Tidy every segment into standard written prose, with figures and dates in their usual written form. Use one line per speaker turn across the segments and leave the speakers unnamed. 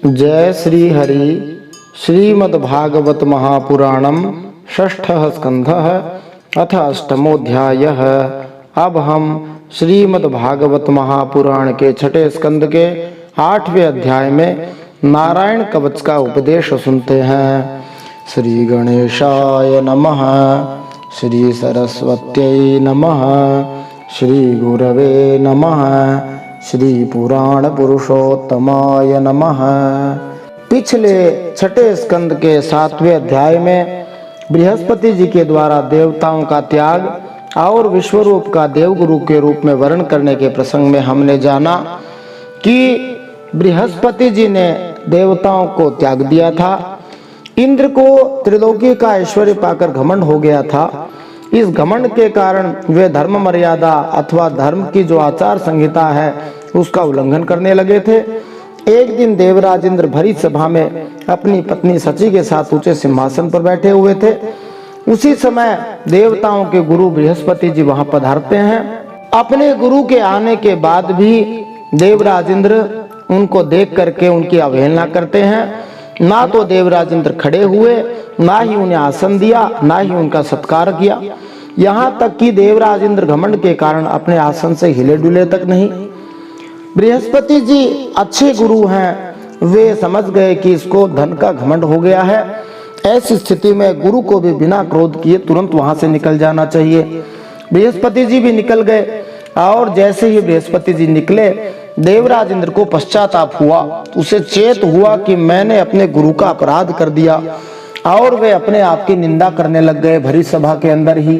जय श्री हरि। श्रीमद्भागवत महापुराणम षष्ठः स्कंधः अथ अष्टमोऽध्यायः। अब हम श्रीमद्भागवत महापुराण के छठे स्कंद के 8वें अध्याय में नारायण कवच का उपदेश सुनते हैं। श्री गणेशाय नमः। श्री सरस्वत्यै नमः। श्री गुरवे नमः। श्री पुराण पुरुषोत्तमाय नमः। पिछले छठे स्कंद के 7वें अध्याय में बृहस्पति जी के द्वारा देवताओं का त्याग और विश्वरूप का देवगुरु के रूप में वर्ण करने के प्रसंग में हमने जाना कि बृहस्पति जी ने देवताओं को त्याग दिया था। इंद्र को त्रिलोकी का ऐश्वर्य पाकर घमंड हो गया था। इस घमंड के कारण वे धर्म मर्यादा अथवा धर्म की जो आचार संहिता है उसका उल्लंघन करने लगे थे। एक दिन देवराज इंद्र भरी सभा में अपनी पत्नी सची के साथ ऊंचे सिंहासन पर बैठे हुए थे। उसी समय देवताओं के गुरु बृहस्पति जी वहां पधारते हैं। अपने गुरु के आने के बाद भी देवराज इंद्र उनको देख करके उनकी अवहेलना करते हैं। ना तो देवराज इंद्र खड़े हुए, ना ही उन्हें आसन दिया, ना ही उनका सत्कार किया। यहाँ तक कि देवराज इंद्र घमंड के कारण अपने आसन से हिले डुले तक नहीं। बृहस्पति जी अच्छे गुरु हैं, वे समझ गए कि इसको धन का घमंड हो गया है। ऐसी स्थिति में गुरु को भी बिना क्रोध किए तुरंत वहां से निकल जाना चाहिए। बृहस्पति जी भी निकल गए और जैसे ही बृहस्पति जी निकले देवराज इंद्र को पश्चाताप हुआ। उसे चेत हुआ कि मैंने अपने गुरु का अपराध कर दिया और वे अपने आप की निंदा करने लग गए भरी सभा के अंदर ही।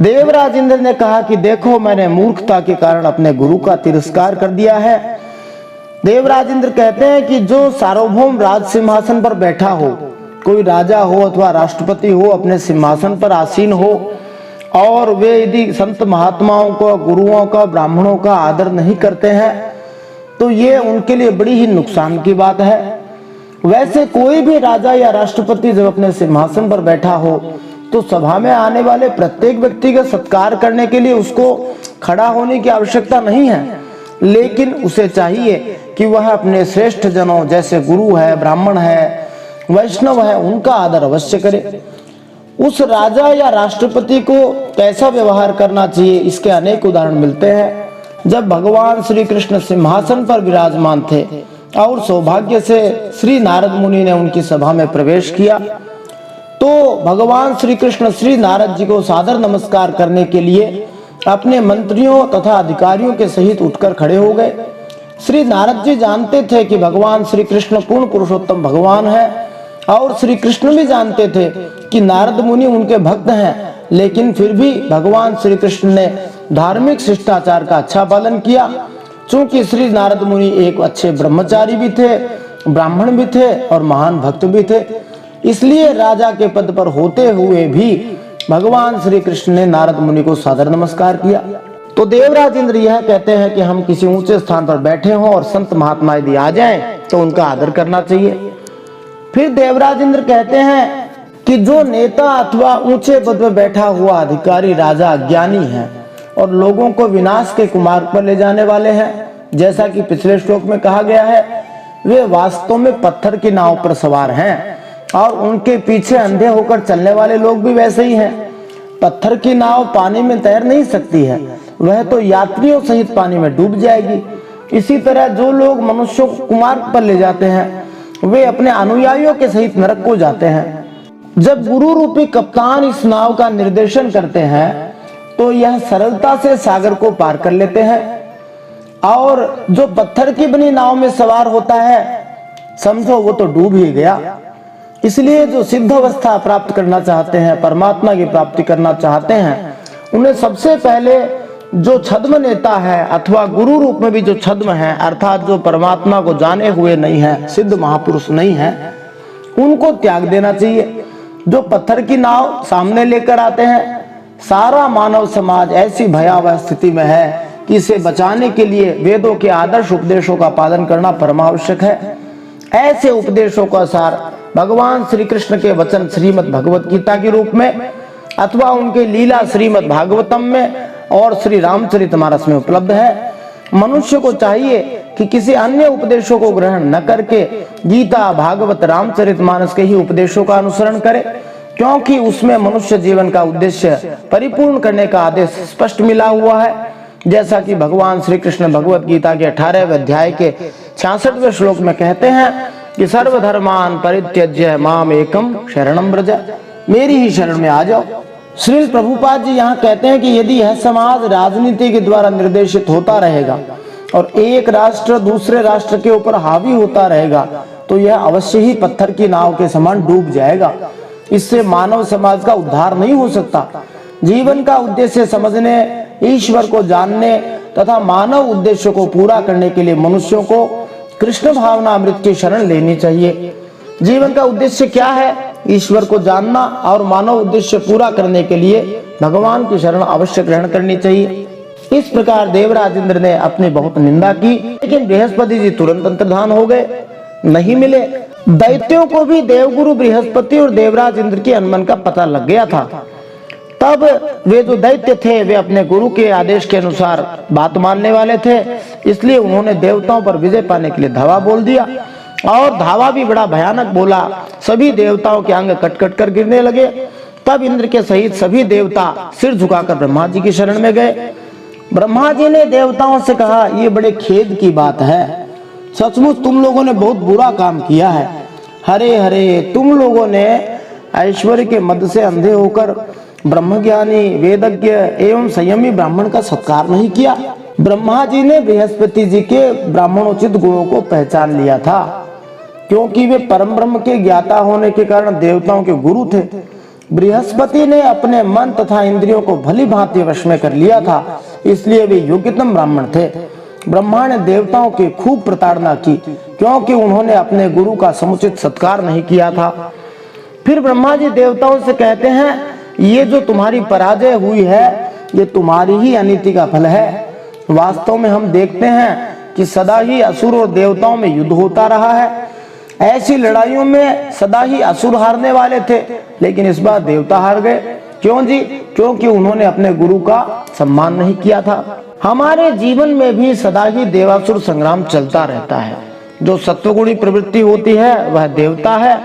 देवराज इंद्र ने कहा कि देखो, मैंने मूर्खता के कारण अपने गुरु का तिरस्कार कर दिया है। देवराज इंद्र कहते हैं कि जो सार्वभौम राज सिंहासन पर बैठा हो, कोई राजा हो अथवा राष्ट्रपति हो, अपने सिंहासन पर आसीन हो और वे यदि संत महात्माओं को, गुरुओं का, ब्राह्मणों का आदर नहीं करते हैं तो ये उनके लिए बड़ी ही नुकसान की बात है। वैसे कोई भी राजा या राष्ट्रपति जब अपने सिंहासन पर बैठा हो तो सभा में आने वाले प्रत्येक व्यक्ति का सत्कार करने के लिए उसको खड़ा होने की आवश्यकता नहीं है, लेकिन उसे चाहिए कि वह अपने श्रेष्ठ जनों जैसे गुरु है, ब्राह्मण है, वैष्णव है, उनका आदर अवश्य करे। उस राजा या राष्ट्रपति को कैसा व्यवहार करना चाहिए इसके अनेक उदाहरण मिलते हैं। जब भगवान श्री कृष्ण सिंहासन पर विराजमान थे और सौभाग्य से श्री नारद मुनि ने उनकी सभा में प्रवेश किया तो भगवान श्री कृष्ण श्री नारद जी को सादर नमस्कार करने के लिए अपने मंत्रियों तथा अधिकारियों के सहित उठकर खड़े हो गए। श्री नारद जी जानते थे कि भगवान श्री कृष्ण पूर्ण पुरुषोत्तम भगवान है और श्री कृष्ण भी जानते थे कि नारद मुनि उनके भक्त हैं, लेकिन फिर भी भगवान श्री कृष्ण ने धार्मिक शिष्टाचार का अच्छा पालन किया। चूंकि श्री नारद मुनि एक अच्छे ब्रह्मचारी भी थे, ब्राह्मण भी थे और महान भक्त भी थे, इसलिए राजा के पद पर होते हुए भी भगवान श्री कृष्ण ने नारद मुनि को सादर नमस्कार किया। तो देवराज इंद्र यह कहते हैं कि हम किसी ऊंचे स्थान पर बैठे हों और संत महात्मा यदि आ जाएं तो उनका आदर करना चाहिए। फिर देवराज इंद्र कहते हैं कि जो नेता अथवा ऊंचे पद पर बैठा हुआ अधिकारी राजा ज्ञानी है और लोगों को विनाश के कुमार्ग पर ले जाने वाले हैं, जैसा कि पिछले श्लोक में कहा गया है, वे वास्तव में पत्थर की नाव पर सवार हैं और उनके पीछे अंधे होकर चलने वाले लोग भी वैसे ही हैं। पत्थर की नाव पानी में तैर नहीं सकती है, वह तो यात्रियों सहित पानी में डूब जाएगी। इसी तरह जो लोग मनुष्यों को कुमार्ग पर ले जाते हैं वे अपने अनुयायियों के सहित नरक को जाते हैं। जब गुरु रूपी कप्तान इस नाव का निर्देशन करते हैं तो यह सरलता से सागर को पार कर लेते हैं और जो पत्थर की बनी नाव में सवार होता है समझो वो तो डूब ही गया। इसलिए जो सिद्ध अवस्था प्राप्त करना चाहते हैं, परमात्मा की प्राप्ति करना चाहते हैं, उन्हें सबसे पहले जो छद्म नेता है अथवा गुरु रूप में भी जो छद्म है, अर्थात जो परमात्मा को जाने हुए नहीं है, सिद्ध महापुरुष नहीं है, उनको त्याग देना चाहिए। जो पत्थर की नाव सामने लेकर आते हैं, सारा मानव समाज ऐसी भयावह स्थिति में है कि इसे बचाने के लिए वेदों के आदर्श उपदेशों का पालन करना परमावश्यक है। ऐसे उपदेशों का सार भगवान श्री कृष्ण के वचन श्रीमद् भगवत गीता के रूप में अथवा उनके लीला श्रीमद् भागवतम में और श्री रामचरितमानस में उपलब्ध है। मनुष्य को चाहिए कि किसी अन्य उपदेशों को ग्रहण न करके गीता, भागवत, रामचरितमानस के ही उपदेशों का अनुसरण करे, क्योंकि उसमें मनुष्य जीवन का उद्देश्य परिपूर्ण करने का आदेश स्पष्ट मिला हुआ है। जैसा कि भगवान श्री कृष्ण भगवत गीता के 18वें अध्याय के 66वें श्लोक में कहते हैं कि सर्वधर्मान परित्यज्य माम एकम शरणम व्रज, मेरी ही शरण में आ जाओ। श्रील प्रभुपाद जी यहाँ कहते हैं कि यदि यह समाज राजनीति के द्वारा निर्देशित होता रहेगा और एक राष्ट्र दूसरे राष्ट्र के ऊपर हावी होता रहेगा तो यह अवश्य ही पत्थर की नाव के समान डूब जाएगा। इससे मानव समाज का उद्धार नहीं हो सकता। जीवन का उद्देश्य समझने, ईश्वर को जानने तथा मानव उद्देश्य को पूरा करने के लिए मनुष्यों को कृष्ण भावना अमृत की शरण लेनी चाहिए। जीवन का उद्देश्य क्या है? ईश्वर को जानना और मानव उद्देश्य पूरा करने के लिए भगवान की शरण अवश्य ग्रहण करनी चाहिए। इस प्रकार देवराज इंद्र ने अपनी बहुत निंदा की, लेकिन बृहस्पति जी तुरंत अंतर्धान हो गए, नहीं मिले। दैत्यों को भी देवगुरु बृहस्पति और देवराज इंद्र के अनमन का पता लग गया था। तब वे जो दैत्य थे वे अपने गुरु के आदेश के अनुसार बात मानने वाले थे, इसलिए उन्होंने देवताओं पर विजय पाने के लिए धावा बोल दिया और धावा भी बड़ा भयानक बोला। सभी देवताओं के अंग कट कट कर गिरने लगे। तब इंद्र के सहित सभी देवता सिर झुकाकर ब्रह्मा जी की शरण में गए। ब्रह्मा जी ने देवताओं से कहा, ये बड़े खेद की बात है, सचमुच तुम लोगों ने बहुत बुरा काम किया है। हरे हरे, तुम लोगों ने ऐश्वर्य के मद से अंधे होकर ब्रह्मज्ञानी, वेदज्ञ एवं संयमी ब्राह्मण का सत्कार नहीं किया। ब्रह्मा जी ने बृहस्पति जी के ब्राह्मणोचित गुणों को पहचान लिया था, क्योंकि वे परम ब्रह्म के ज्ञाता होने के कारण देवताओं के गुरु थे। बृहस्पति ने अपने मन तथा इंद्रियों को भली भांति वश में कर लिया था, इसलिए वे योग्यतम ब्राह्मण थे। ब्रह्मा ने देवताओं की खूब प्रताड़ना की, क्योंकि उन्होंने अपने गुरु का समुचित सत्कार नहीं किया था। फिर ब्रह्मा जी देवताओं से कहते हैं, ये जो तुम्हारी पराजय हुई है ये तुम्हारी ही अनीति का फल है। वास्तव में हम देखते हैं कि सदा ही असुर और देवताओं में युद्ध होता रहा है। ऐसी लड़ाइयों में सदा ही असुर हारने वाले थे, लेकिन इस बार देवता हार गए। क्यों जी? क्योंकि उन्होंने अपने गुरु का सम्मान नहीं किया था। हमारे जीवन में भी सदा ही देवासुर संग्राम चलता रहता है। जो सत्वगुणी प्रवृत्ति होती है वह देवता है,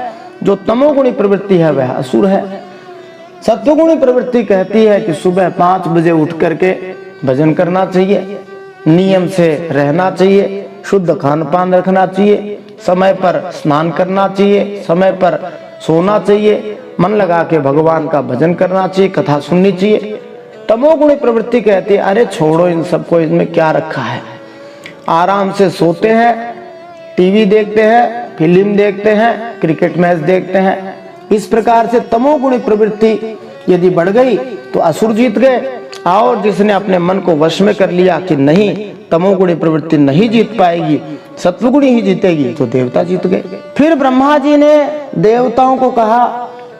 जो तमोगुणी प्रवृत्ति है वह असुर है। सत्वगुणी प्रवृत्ति कहती है कि सुबह 5 बजे उठ करके भजन करना चाहिए, नियम से रहना चाहिए, शुद्ध खान पान रखना चाहिए, समय पर स्नान करना चाहिए, समय पर सोना चाहिए, मन लगा के भगवान का भजन करना चाहिए, कथा सुननी चाहिए। तमोगुणी प्रवृत्ति कहती है, अरे छोड़ो इन सबको, इसमें क्या रखा है। आराम से सोते हैं, टीवी देखते हैं, फिल्म देखते हैं, क्रिकेट मैच देखते हैं। इस प्रकार से तमोगुणी प्रवृत्ति यदि बढ़ गई तो असुर जीत गए, और जिसने अपने मन को वश में कर लिया कि नहीं तमोगुणी प्रवृत्ति नहीं जीत पाएगी, सत्वगुणी ही जीतेगी, तो देवता जीत गए। फिर ब्रह्मा जी ने देवताओं को कहा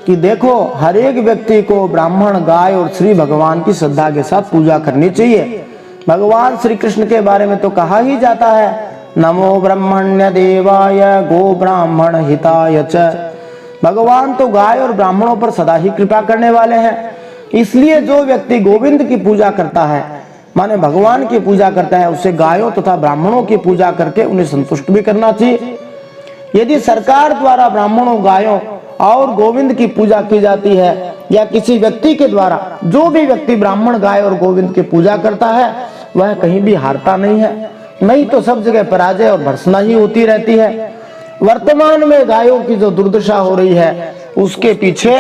कि देखो, हर एक व्यक्ति को ब्राह्मण, गाय और श्री भगवान की श्रद्धा के साथ पूजा करनी चाहिए। भगवान श्री कृष्ण के बारे में तो कहा ही जाता है, नमो ब्रह्मण्य देवाय गो ब्राह्मण हिताय च। भगवान तो गाय और ब्राह्मणों पर सदा ही कृपा करने वाले हैं। इसलिए जो व्यक्ति गोविंद की पूजा करता है, माने भगवान की पूजा करता है, उसे गायों तथा ब्राह्मणों की पूजा करके उन्हें संतुष्ट भी करना चाहिए। यदि सरकार द्वारा ब्राह्मणों, गायों और गोविंद की पूजा की जाती है, या किसी व्यक्ति के द्वारा, जो भी व्यक्ति ब्राह्मण, गाय और गोविंद की पूजा करता है वह कहीं भी हारता नहीं है, नहीं तो सब जगह पराजय और भर्त्सना ही होती रहती है। वर्तमान में गायों की जो दुर्दशा हो रही है उसके पीछे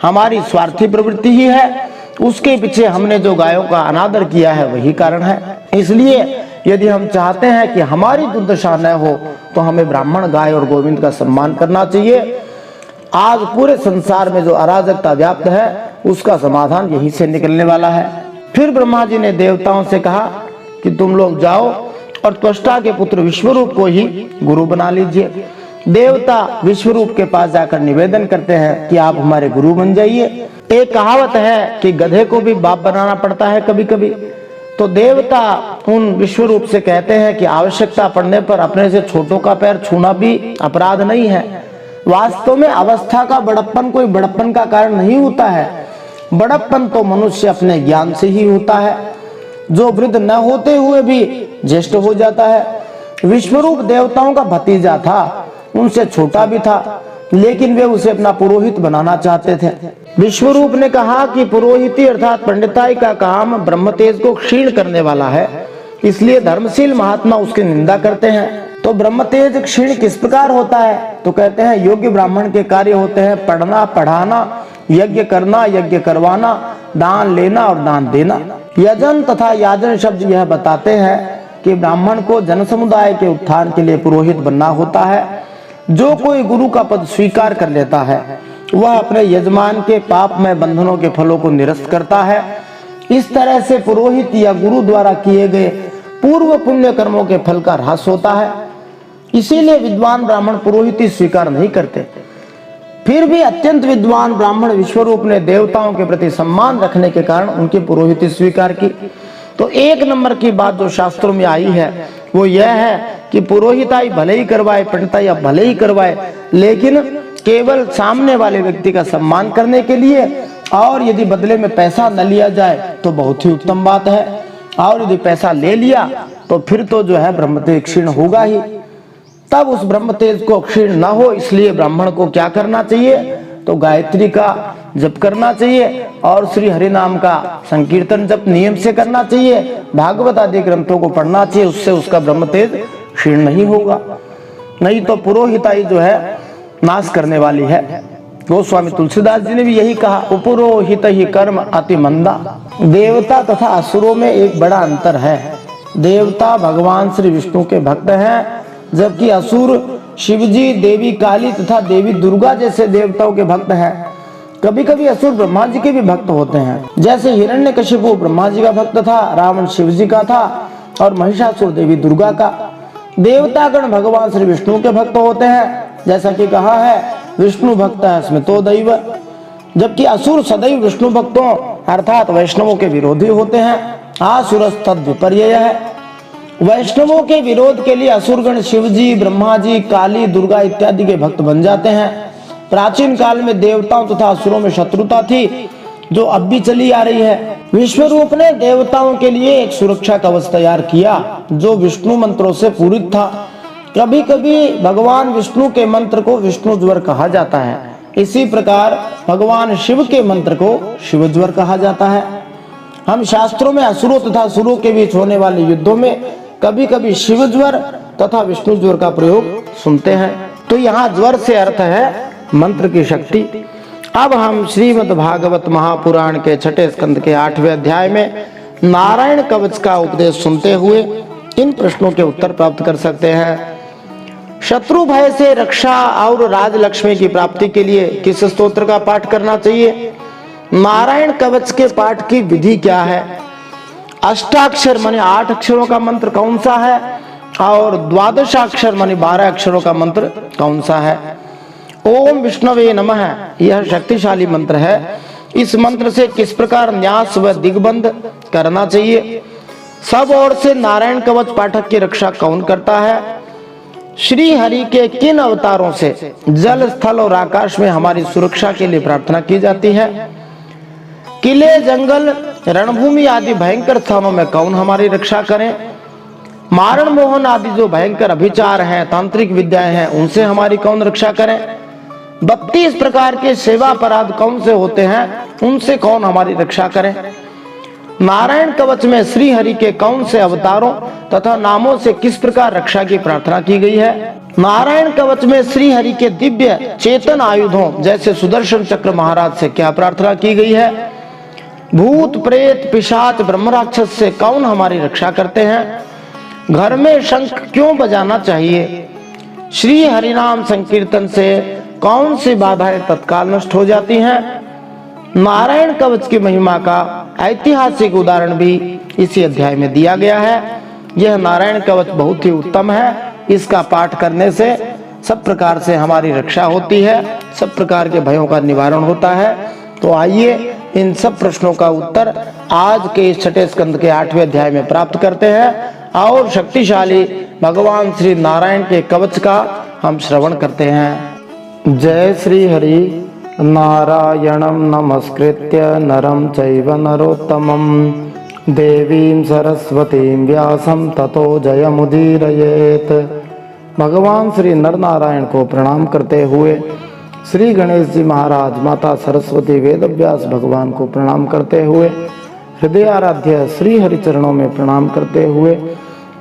हमारी स्वार्थी प्रवृत्ति ही है, उसके पीछे हमने जो गायों का अनादर किया है वही कारण है। इसलिए यदि हम चाहते हैं कि हमारी दुर्दशा न हो तो हमें ब्राह्मण, गाय और गोविंद का सम्मान करना चाहिए। आज पूरे संसार में जो अराजकता व्याप्त है उसका समाधान यहीं से निकलने वाला है। फिर ब्रह्मा जी ने देवताओं से कहा कि तुम लोग जाओ और त्वष्टा के पुत्र विश्वरूप को ही गुरु बना लीजिए। देवता विश्वरूप के पास जाकर निवेदन करते हैं कि आप हमारे गुरु बन जाइए। एक कहावत है कि गधे को भी बाप बनाना पड़ता है कभी कभी। तो देवता उन विश्वरूप से कहते हैं कि आवश्यकता पड़ने पर अपने से छोटों का पैर छूना भी अपराध नहीं है। वास्तव में अवस्था का बड़प्पन कोई बड़प्पन का कारण नहीं होता है। बड़प्पन तो मनुष्य अपने ज्ञान से ही होता है, जो वृद्ध न होते हुए भी ज्येष्ठ हो जाता है। विश्वरूप देवताओं का भतीजा था, उनसे छोटा भी था, लेकिन वे उसे अपना पुरोहित बनाना चाहते थे। विश्वरूप ने कहा कि पुरोहिती अर्थात पंडिताई का काम ब्रह्मतेज को क्षीण करने वाला है, इसलिए धर्मशील महात्मा उसकी निंदा करते हैं। तो ब्रह्मतेज क्षीण किस प्रकार होता है? तो कहते हैं योग्य ब्राह्मण के कार्य होते हैं पढ़ना, पढ़ाना, यज्ञ करना, यज्ञ करवाना, दान लेना और दान देना। यजन तथा याजन शब्द यह बताते हैं कि ब्राह्मण को जन समुदाय के उत्थान के लिए पुरोहित बनना होता है। जो कोई गुरु का पद स्वीकार कर लेता है वह अपने यजमान के पापमय बंधनों के फलों को निरस्त करता है। इस तरह से पुरोहित या गुरु द्वारा किए गए पूर्व पुण्य कर्मों के फल का ह्रास होता है। इसीलिए विद्वान ब्राह्मण पुरोहिती स्वीकार नहीं करते। फिर भी अत्यंत विद्वान ब्राह्मण विश्वरूप ने देवताओं के प्रति सम्मान रखने के कारण उनकी पुरोहिती स्वीकार की। तो एक नंबर की बात जो शास्त्रों में आई है वो यह है कि पुरोहिताई भले ही करवाए, पंडिताई भले ही करवाए, लेकिन केवल सामने वाले व्यक्ति का सम्मान करने के लिए, और यदि बदले में पैसा न लिया जाए तो बहुत ही उत्तम बात है। और यदि पैसा ले लिया तो फिर तो जो है ब्रह्मतेज क्षीण होगा ही। तब उस ब्रह्मतेज को क्षीण न हो इसलिए ब्राह्मण को क्या करना चाहिए? तो गायत्री का जप करना चाहिए और श्री हरि नाम का संकीर्तन जप नियम से करना चाहिए, भागवत आदि ग्रंथों को पढ़ना चाहिए, उससे उसका ब्रह्मतेज क्षीण नहीं होगा। नहीं तो पुरोहिताई जो है नाश करने वाली है। गोस्वामी तुलसीदास जी ने भी यही कहा, उपरोहित ही कर्म अति मंदा। देवता तथा असुरों में एक बड़ा अंतर है। देवता भगवान श्री विष्णु के भक्त हैं, जबकि असुर शिवजी, देवी काली तथा देवी दुर्गा जैसे देवताओं के भक्त हैं। कभी कभी असुर ब्रह्मा जी के भी भक्त होते हैं, जैसे हिरण्यकशिपु ब्रह्मा जी का भक्त था, रावण शिव जी का था और महिषासुर देवी दुर्गा का। देवतागण भगवान श्री विष्णु के भक्त होते हैं, जैसा कि कहा है विष्णु भक्त है स्मृतो दैव। जबकि असुर सदैव विष्णु भक्तों अर्थात वैष्णवों के विरोधी होते हैं। आसुरस्तद विपर्यय है। वैष्णवों के विरोध के लिए असुरगण शिवजी, ब्रह्मा जी, काली, दुर्गा इत्यादि के भक्त बन जाते हैं। प्राचीन काल में देवताओं तथा असुरों में शत्रुता थी जो अब भी चली आ रही है। विश्वरूप ने देवताओं के लिए एक सुरक्षा कवच तैयार किया जो विष्णु मंत्रों से पूरित था। कभी कभी भगवान विष्णु के मंत्र को विष्णु ज्वर कहा जाता है, इसी प्रकार भगवान शिव के मंत्र को शिव ज्वर कहा जाता है। हम शास्त्रों में असुरों तथा असुरों के बीच होने वाले युद्धों में कभी कभी शिव ज्वर तथा विष्णु ज्वर का प्रयोग सुनते हैं। तो यहाँ ज्वर से अर्थ है मंत्र की शक्ति। अब हम श्रीमद् भागवत महापुराण के 6ठे स्कंद के 8वें अध्याय में नारायण कवच का उपदेश सुनते हुए इन प्रश्नों के उत्तर प्राप्त कर सकते हैं। शत्रु भय से रक्षा और राजलक्ष्मी की प्राप्ति के लिए किस स्तोत्र का पाठ करना चाहिए? नारायण कवच के पाठ की विधि क्या है? अष्टाक्षर माने 8 अक्षरों का मंत्र कौन सा है और द्वादशाक्षर माने 12 अक्षरों का मंत्र कौन सा है? ओम विष्णवे नमः यह शक्तिशाली मंत्र है। इस मंत्र से किस प्रकार न्यास व दिग्बंध करना चाहिए? सब ओर से नारायण कवच पाठक की रक्षा कौन करता है? श्री हरि के किन अवतारों से जल, स्थल और आकाश में हमारी सुरक्षा के लिए प्रार्थना की जाती है? किले, जंगल, रणभूमि आदि भयंकर स्थानों में कौन हमारी रक्षा करें? मारण मोहन आदि जो भयंकर अभिचार हैं, तांत्रिक विद्याएं हैं, उनसे हमारी कौन रक्षा करें? 32 प्रकार के सेवा अपराध कौन से होते हैं, उनसे कौन हमारी रक्षा करें? नारायण कवच में श्री हरि के कौन से अवतारों तथा नामों से किस प्रकार रक्षा की प्रार्थना की गई है? नारायण कवच में श्री हरि के दिव्य चेतन आयुधों जैसे सुदर्शन चक्र महाराज से क्या प्रार्थना की गई है? भूत, प्रेत, पिशाच, ब्रह्म राक्षस से कौन हमारी रक्षा करते हैं? घर में शंख क्यों बजाना चाहिए? श्री हरिनाम संकीर्तन से कौन सी बाधाएं तत्काल नष्ट हो जाती हैं? नारायण कवच की महिमा का ऐतिहासिक उदाहरण भी इसी अध्याय में दिया गया है। यह नारायण कवच बहुत ही उत्तम है। इसका पाठ करने से सब प्रकार से हमारी रक्षा होती है, सब प्रकार के भयों का निवारण होता है। तो आइए इन सब प्रश्नों का उत्तर आज के इस 6ठे स्कंद के 8वें अध्याय में प्राप्त करते हैं और शक्तिशाली भगवान श्री नारायण के कवच का हम श्रवण करते हैं। जय श्री हरि। नारायणं नमस्कृत्य नरं चैव नरोत्तमं देवीं सरस्वतीं व्यासं ततो जयमुदीरयेत्। भगवान श्री नरनारायण को प्रणाम करते हुए श्री गणेश जी महाराज, माता सरस्वती, वेदव्यास भगवान को प्रणाम करते हुए, हृदय आराध्य श्री हरिचरणों में प्रणाम करते हुए,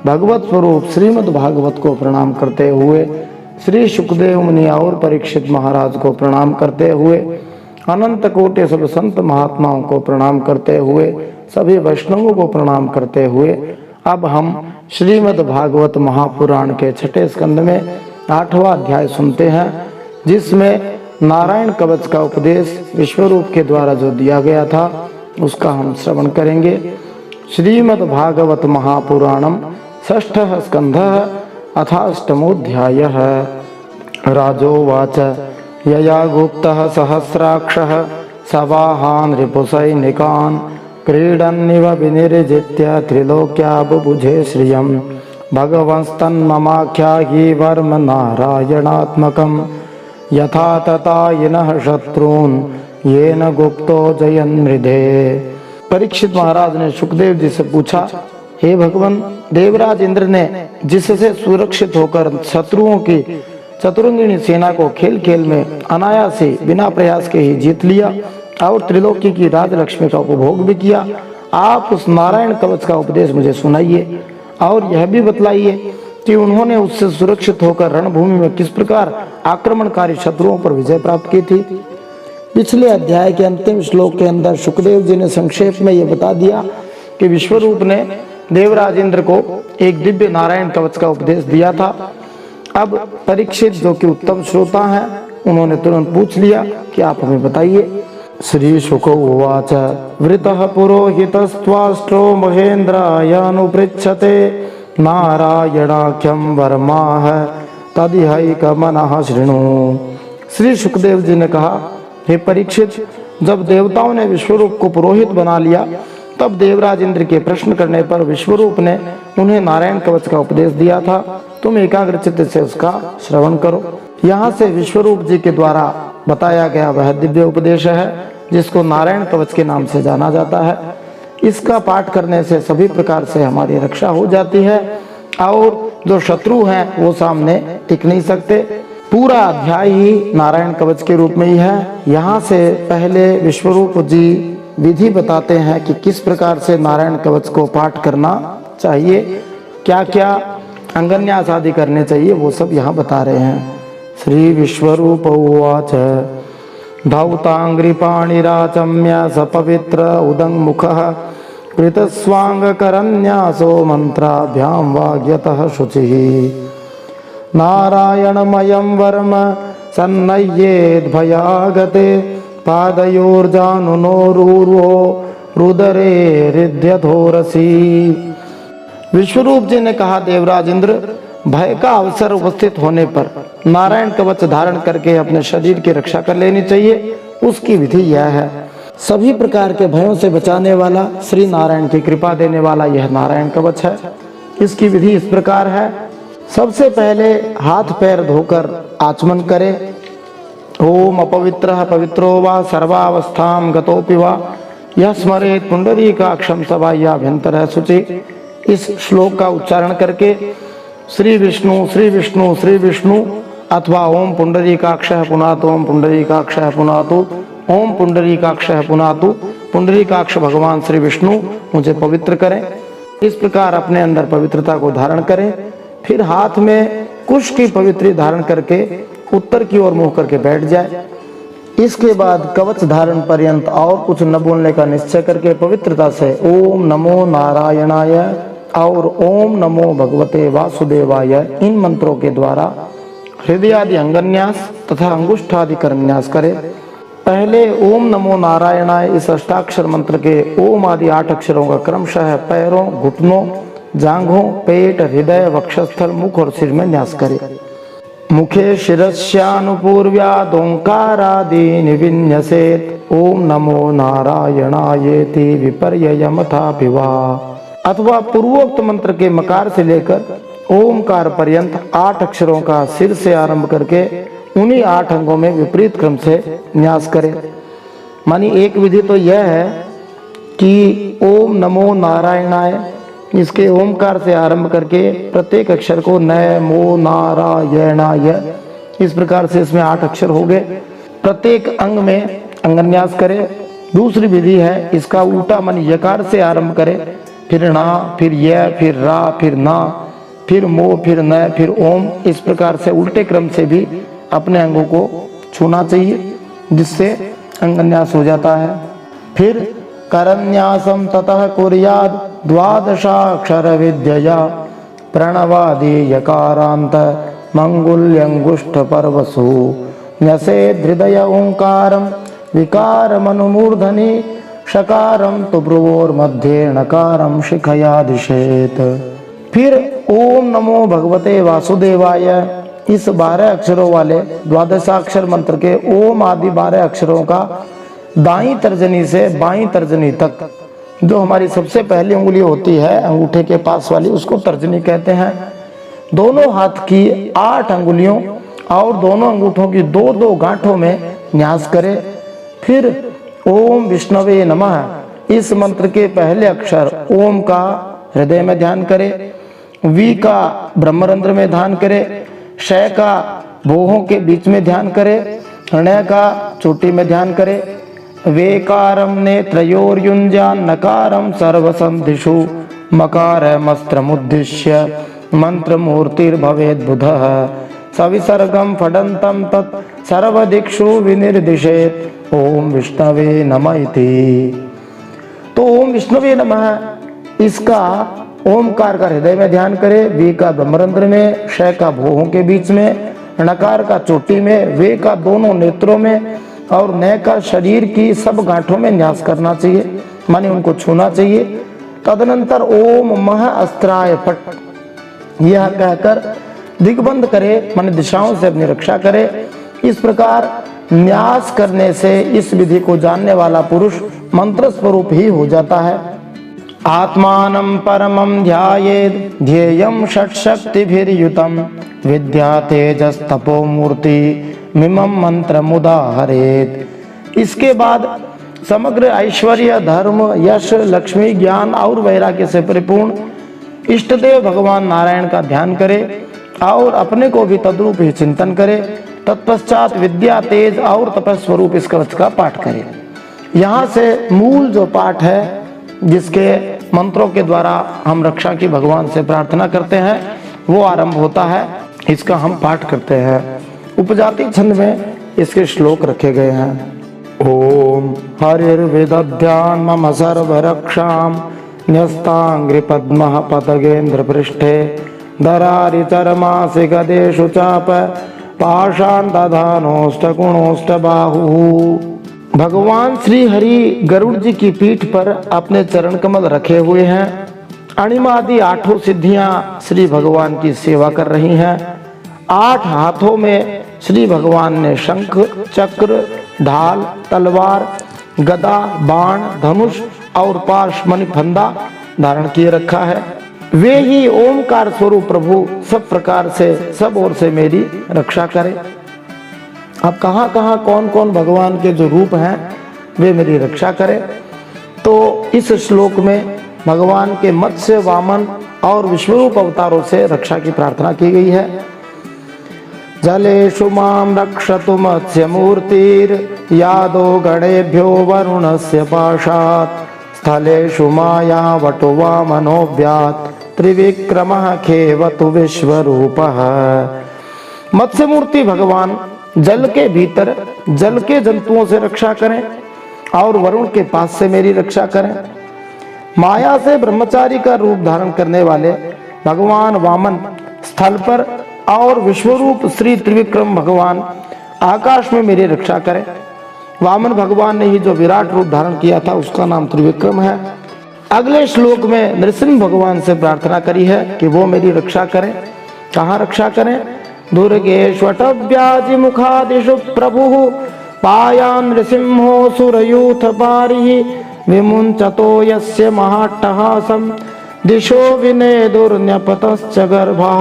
भगवत स्वरूप श्रीमद् भागवत को प्रणाम करते हुए, श्री सुखदेव मुनि और परीक्षित महाराज को प्रणाम करते हुए, अनंत कोटि सब संत महात्माओं को प्रणाम करते हुए, सभी वैष्णवों को प्रणाम करते हुए अब हम श्रीमद् भागवत महापुराण के छठे स्कंद में 8वां अध्याय सुनते हैं, जिसमें नारायण कवच का उपदेश विश्वरूप के द्वारा जो दिया गया था उसका हम श्रवण करेंगे। श्रीमद् भागवत महापुराणम षष्ठः स्कंधः अथाष्टमोऽध्यायः। राजोवाच यया गुप्तः सहस्राक्षः सवाहान् रिपुसैनिकान् क्रीडन्निव विनिर्जित्य त्रिलोक्या बुभुजे श्रियं भगवंस्तन्ममाख्याहि वर्म नारायणात्मकं यथा तथा यिनः शत्रून् येन गुप्तो जयन्मृधे। परीक्षित महाराज ने सुखदेव जी से पूछा, हे भगवान, देवराज इंद्र ने जिससे सुरक्षित होकर शत्रुओं की चतुरंगिणी सेना को खेल खेल में अनायास ही बिना प्रयास के ही जीत लिया और त्रिलोकी की राजलक्ष्मी का उपभोग भी किया, आप उस नारायण कवच का उपदेश मुझे सुनाइए और यह भी बतलाइए कि उन्होंने उससे सुरक्षित होकर रणभूमि में किस प्रकार आक्रमणकारी शत्रुओं पर विजय प्राप्त की थी। पिछले अध्याय के अंतिम श्लोक के अंदर सुखदेव जी ने संक्षेप में यह बता दिया कि विश्वरूप ने देवराज इंद्र को एक दिव्य नारायण कवच का उपदेश दिया था। अब परीक्षित, जो कि उत्तम श्रोता हैं, उन्होंने तुरंत पूछ लिया कि आप हमें बताइए। श्री शुक उवाच वृतः पुरोहितस्त्वाष्ट्रो महेन्द्रायानुपृच्छते नारायणाख्यं वर्माः तदिहैकमनः शृणु। श्री सुखदेव जी ने कहा, हे परीक्षित, जब देवताओं ने विश्वरूप को पुरोहित बना लिया तब देवराज इंद्र के प्रश्न करने पर विश्वरूप ने उन्हें नारायण कवच का उपदेश दिया था। तुम एकाग्रचित्त से उसका श्रवण करो। यहाँ से विश्वरूप जी के द्वारा बताया गया वह दिव्य उपदेश है जिसको नारायण कवच के नाम से जाना जाता है। इसका पाठ करने से सभी प्रकार से हमारी रक्षा हो जाती है और जो शत्रु हैं वो सामने टिक नहीं सकते। पूरा अध्याय ही नारायण कवच के रूप में ही है। यहाँ से पहले विश्वरूप जी विधि बताते हैं कि किस प्रकार से नारायण कवच को पाठ करना चाहिए, क्या क्या अंगन्यास आदि करने चाहिए, वो सब यहाँ बता रहे हैं। श्री विश्वरूप उवाच धौतांग्रिपाणिराचम्य सपवित्र उदङ्मुखः कृतस्वाङ्गकरन्यासो मन्त्राभ्यां वाग्यतः शुचिः नारायणमयं वर्म सन्नय्येद्भयागते पादयोर्जानुनोरूर्वो रुदरे हृदयधोरसी। विश्वरूप जी ने कहा, देवराज इंद्र, भय का अवसर उपस्थित होने पर नारायण कवच धारण करके अपने शरीर की रक्षा कर लेनी चाहिए। उसकी विधि यह है, सभी प्रकार के भयों से बचाने वाला, श्री नारायण की कृपा देने वाला यह नारायण कवच है। इसकी विधि इस प्रकार है, सबसे पहले हाथ पैर धोकर आचमन करे। ओम अपवित्रः पवित्रो वा सर्वावस्थां गतोऽपि वा यः स्मरेत् पुंडरीकाक्षं सबाह्याभ्यन्तरः शुचि। इस श्लोक का उच्चारण करके श्री विष्णु श्री विष्णु श्री विष्णु अथवा ओम पुंडरीकाक्षः पुनातु ओम पुंडरीकाक्षः पुनातु ओम पुंडरीकाक्षः पुनातु पुंडरीकाक्ष भगवान श्री विष्णु मुझे पवित्र करें। इस प्रकार अपने अंदर पवित्रता को धारण करें। फिर हाथ में कुश की पवित्री धारण करके उत्तर की ओर मुंह करके बैठ जाए। इसके बाद कवच धारण पर्यंत और कुछ न बोलने का निश्चय करके पवित्रता से ओम नमो नारायणाय और ओम नमो भगवते वासुदेवाय इन मंत्रों के द्वारा हृदय आदि अंगन्यास तथा अंगुष्ठादि करन्यास करे। पहले ओम नमो नारायणाय इस अष्टाक्षर मंत्र के ओम आदि 8 अक्षरों का क्रमशः पैरों, घुटनों, जांघों, पेट, हृदय, वक्षस्थल, मुख और सिर में न्यास करे। मुखे शिरस्यानुपूर्व्यादोंकारादीनि विन्यसेत् ओम नमो नारायणायेति विपर्ययमथाभिवा। अथवा पूर्वोक्त मंत्र के मकार से लेकर ओमकार पर्यंत 8 अक्षरों का सिर से आरंभ करके उन्हीं 8 अंगों में विपरीत क्रम से न्यास करे। मानी एक विधि तो यह है कि ओम नमो नारायणाय, इसके ओमकार से आरंभ करके प्रत्येक अक्षर को नमो नारायणाय, इस प्रकार से इसमें 8 अक्षर हो गए। प्रत्येक अंग में अंगन्यास करे। दूसरी विधि है इसका उल्टा, मन यकार से आरंभ करे, फिर ना, फिर य, फिर रा, फिर ना, फिर मो, फिर न, फिर ओम। इस प्रकार से उल्टे क्रम से भी अपने अंगों को छूना चाहिए, जिससे अंगन्यास हो जाता है। फिर करन्यासम ततः कुर्याद द्वादशाक्षर विद्यया प्रणवादि यकारांत मंगुल्यंगुष्ठ परवसु न्यसेद हृदय ओंकारम विकारमनुमूर्धनि शकारम तो ब्रुवोर मध्य नकारम शिखया दिशेत। फिर ओम नमो भगवते वासुदेवाय, इस 12 अक्षरों वाले द्वादशाक्षर मंत्र के ओम आदि 12 अक्षरों का दाईं तर्जनी से बाईं तर्जनी तक, जो हमारी सबसे पहली उंगली होती है अंगूठे के पास वाली, उसको तर्जनी कहते हैं। दोनों हाथ की 8 अंगुलियों और दोनों अंगूठों की 2-2 गांठों में न्यास करे। फिर ओम विष्णवे नमः, इस मंत्र के पहले अक्षर ओम का हृदय में ध्यान करे, वी का ब्रह्मरंध्र में ध्यान करे, शय का भोहों के बीच में ध्यान करे, ण का चोटी में ध्यान करे, वेकारम नेत्रयोर्युञ्जान नकारम सर्वसंधिषु मकारमस्त्रमुद्दिश्य मंत्रमूर्तिर्भवेद् बुधः सविसर्गम फडंतम तत् सर्वदिक्षु विनिर्दिशेत् ओम विष्णवे नमः इति। तो ओम विष्णवे नमः, इसका ओमकार का हृदय में ध्यान करे, वी का ब्रह्मरंध्र में, शय का भोहों के बीच में, णकार का चोटी में, वे का दोनों नेत्रों में और न का शरीर की सब गांठों में न्यास करना चाहिए, माने उनको छूना चाहिए। तदनंतर ओम मह अस्त्राय फट, यह कहकर दिग्बंध करे, माने दिशाओं से अपनी रक्षा करे। इस प्रकार न्यास करने से इस विधि को जानने वाला पुरुष मंत्र स्वरूप ही हो जाता है। आत्मानं परमं ध्यायेत् ध्येयं षट्शक्तिभिर्युतं विद्या तेजस्तपो मूर्ति मिमं मंत्र मुदाहरेत्। इसके बाद समग्र ऐश्वर्य, धर्म, यश, लक्ष्मी, ज्ञान और वैराग्य से परिपूर्ण इष्टदेव भगवान नारायण का ध्यान करे और अपने को भी तद्रूप ही चिंतन करे। तत्पश्चात विद्या, तेज और तपस्वरूप इस कवच का पाठ करे। यहाँ से मूल जो पाठ है, जिसके मंत्रों के द्वारा हम रक्षा की भगवान से प्रार्थना करते हैं, वो आरंभ होता है। इसका हम पाठ करते हैं। उपजाति छंद में इसके श्लोक रखे गए हैं। ओम हरिर्विदध्यान मम सर्वरक्षाम न्यस्तांग्रि पद्मः पतगेन्द्र पृष्ठे दरारि चरमासि गदेषु चाप पाषाण दधानोष्ट गुणोष्ट बाहु। भगवान श्री हरि गरुड़ जी की पीठ पर अपने चरण कमल रखे हुए हैं। अणिमादि 8 सिद्धियां श्री भगवान की सेवा कर रही हैं। 8 हाथों में श्री भगवान ने शंख, चक्र, ढाल, तलवार, गदा, बाण, धनुष और पाश मणि फंदा धारण किए रखा है। वे ही ओमकार स्वरूप प्रभु सब प्रकार से, सब ओर से मेरी रक्षा करे। अब कहाँ कहाँ कौन कौन भगवान के जो रूप हैं वे मेरी रक्षा करें, तो इस श्लोक में भगवान के मत्स्य, वामन और विश्वरूप अवतारों से रक्षा की प्रार्थना की गई है। जलेषु मां रक्षतु मत्स्य मूर्तिर् यादो गणेभ्यो वरुणस्य पाशात् स्थलेषु मायावटो वामनोऽव्यात् त्रिविक्रमः खेवतु विश्वरूपः। मत्स्य मूर्ति भगवान जल के भीतर जल के जंतुओं से रक्षा करें और वरुण के पास से मेरी रक्षा करें। माया से ब्रह्मचारी का रूप धारण करने वाले भगवान वामन स्थल पर और विश्वरूप श्री त्रिविक्रम भगवान आकाश में मेरी रक्षा करें। वामन भगवान ने ही जो विराट रूप धारण किया था उसका नाम त्रिविक्रम है। अगले श्लोक में नृसिंह भगवान से प्रार्थना करी है कि वो मेरी रक्षा करें। कहाँ रक्षा करें? दुर्गेष्वटव्याजि मुखादिषु प्रभुः पायान् नृसिंहो सुरयूथ पारिः विमुञ्चतो यस्य महाट्टहासं दिशो विनेदुर्न्यपतश्च गर्भः।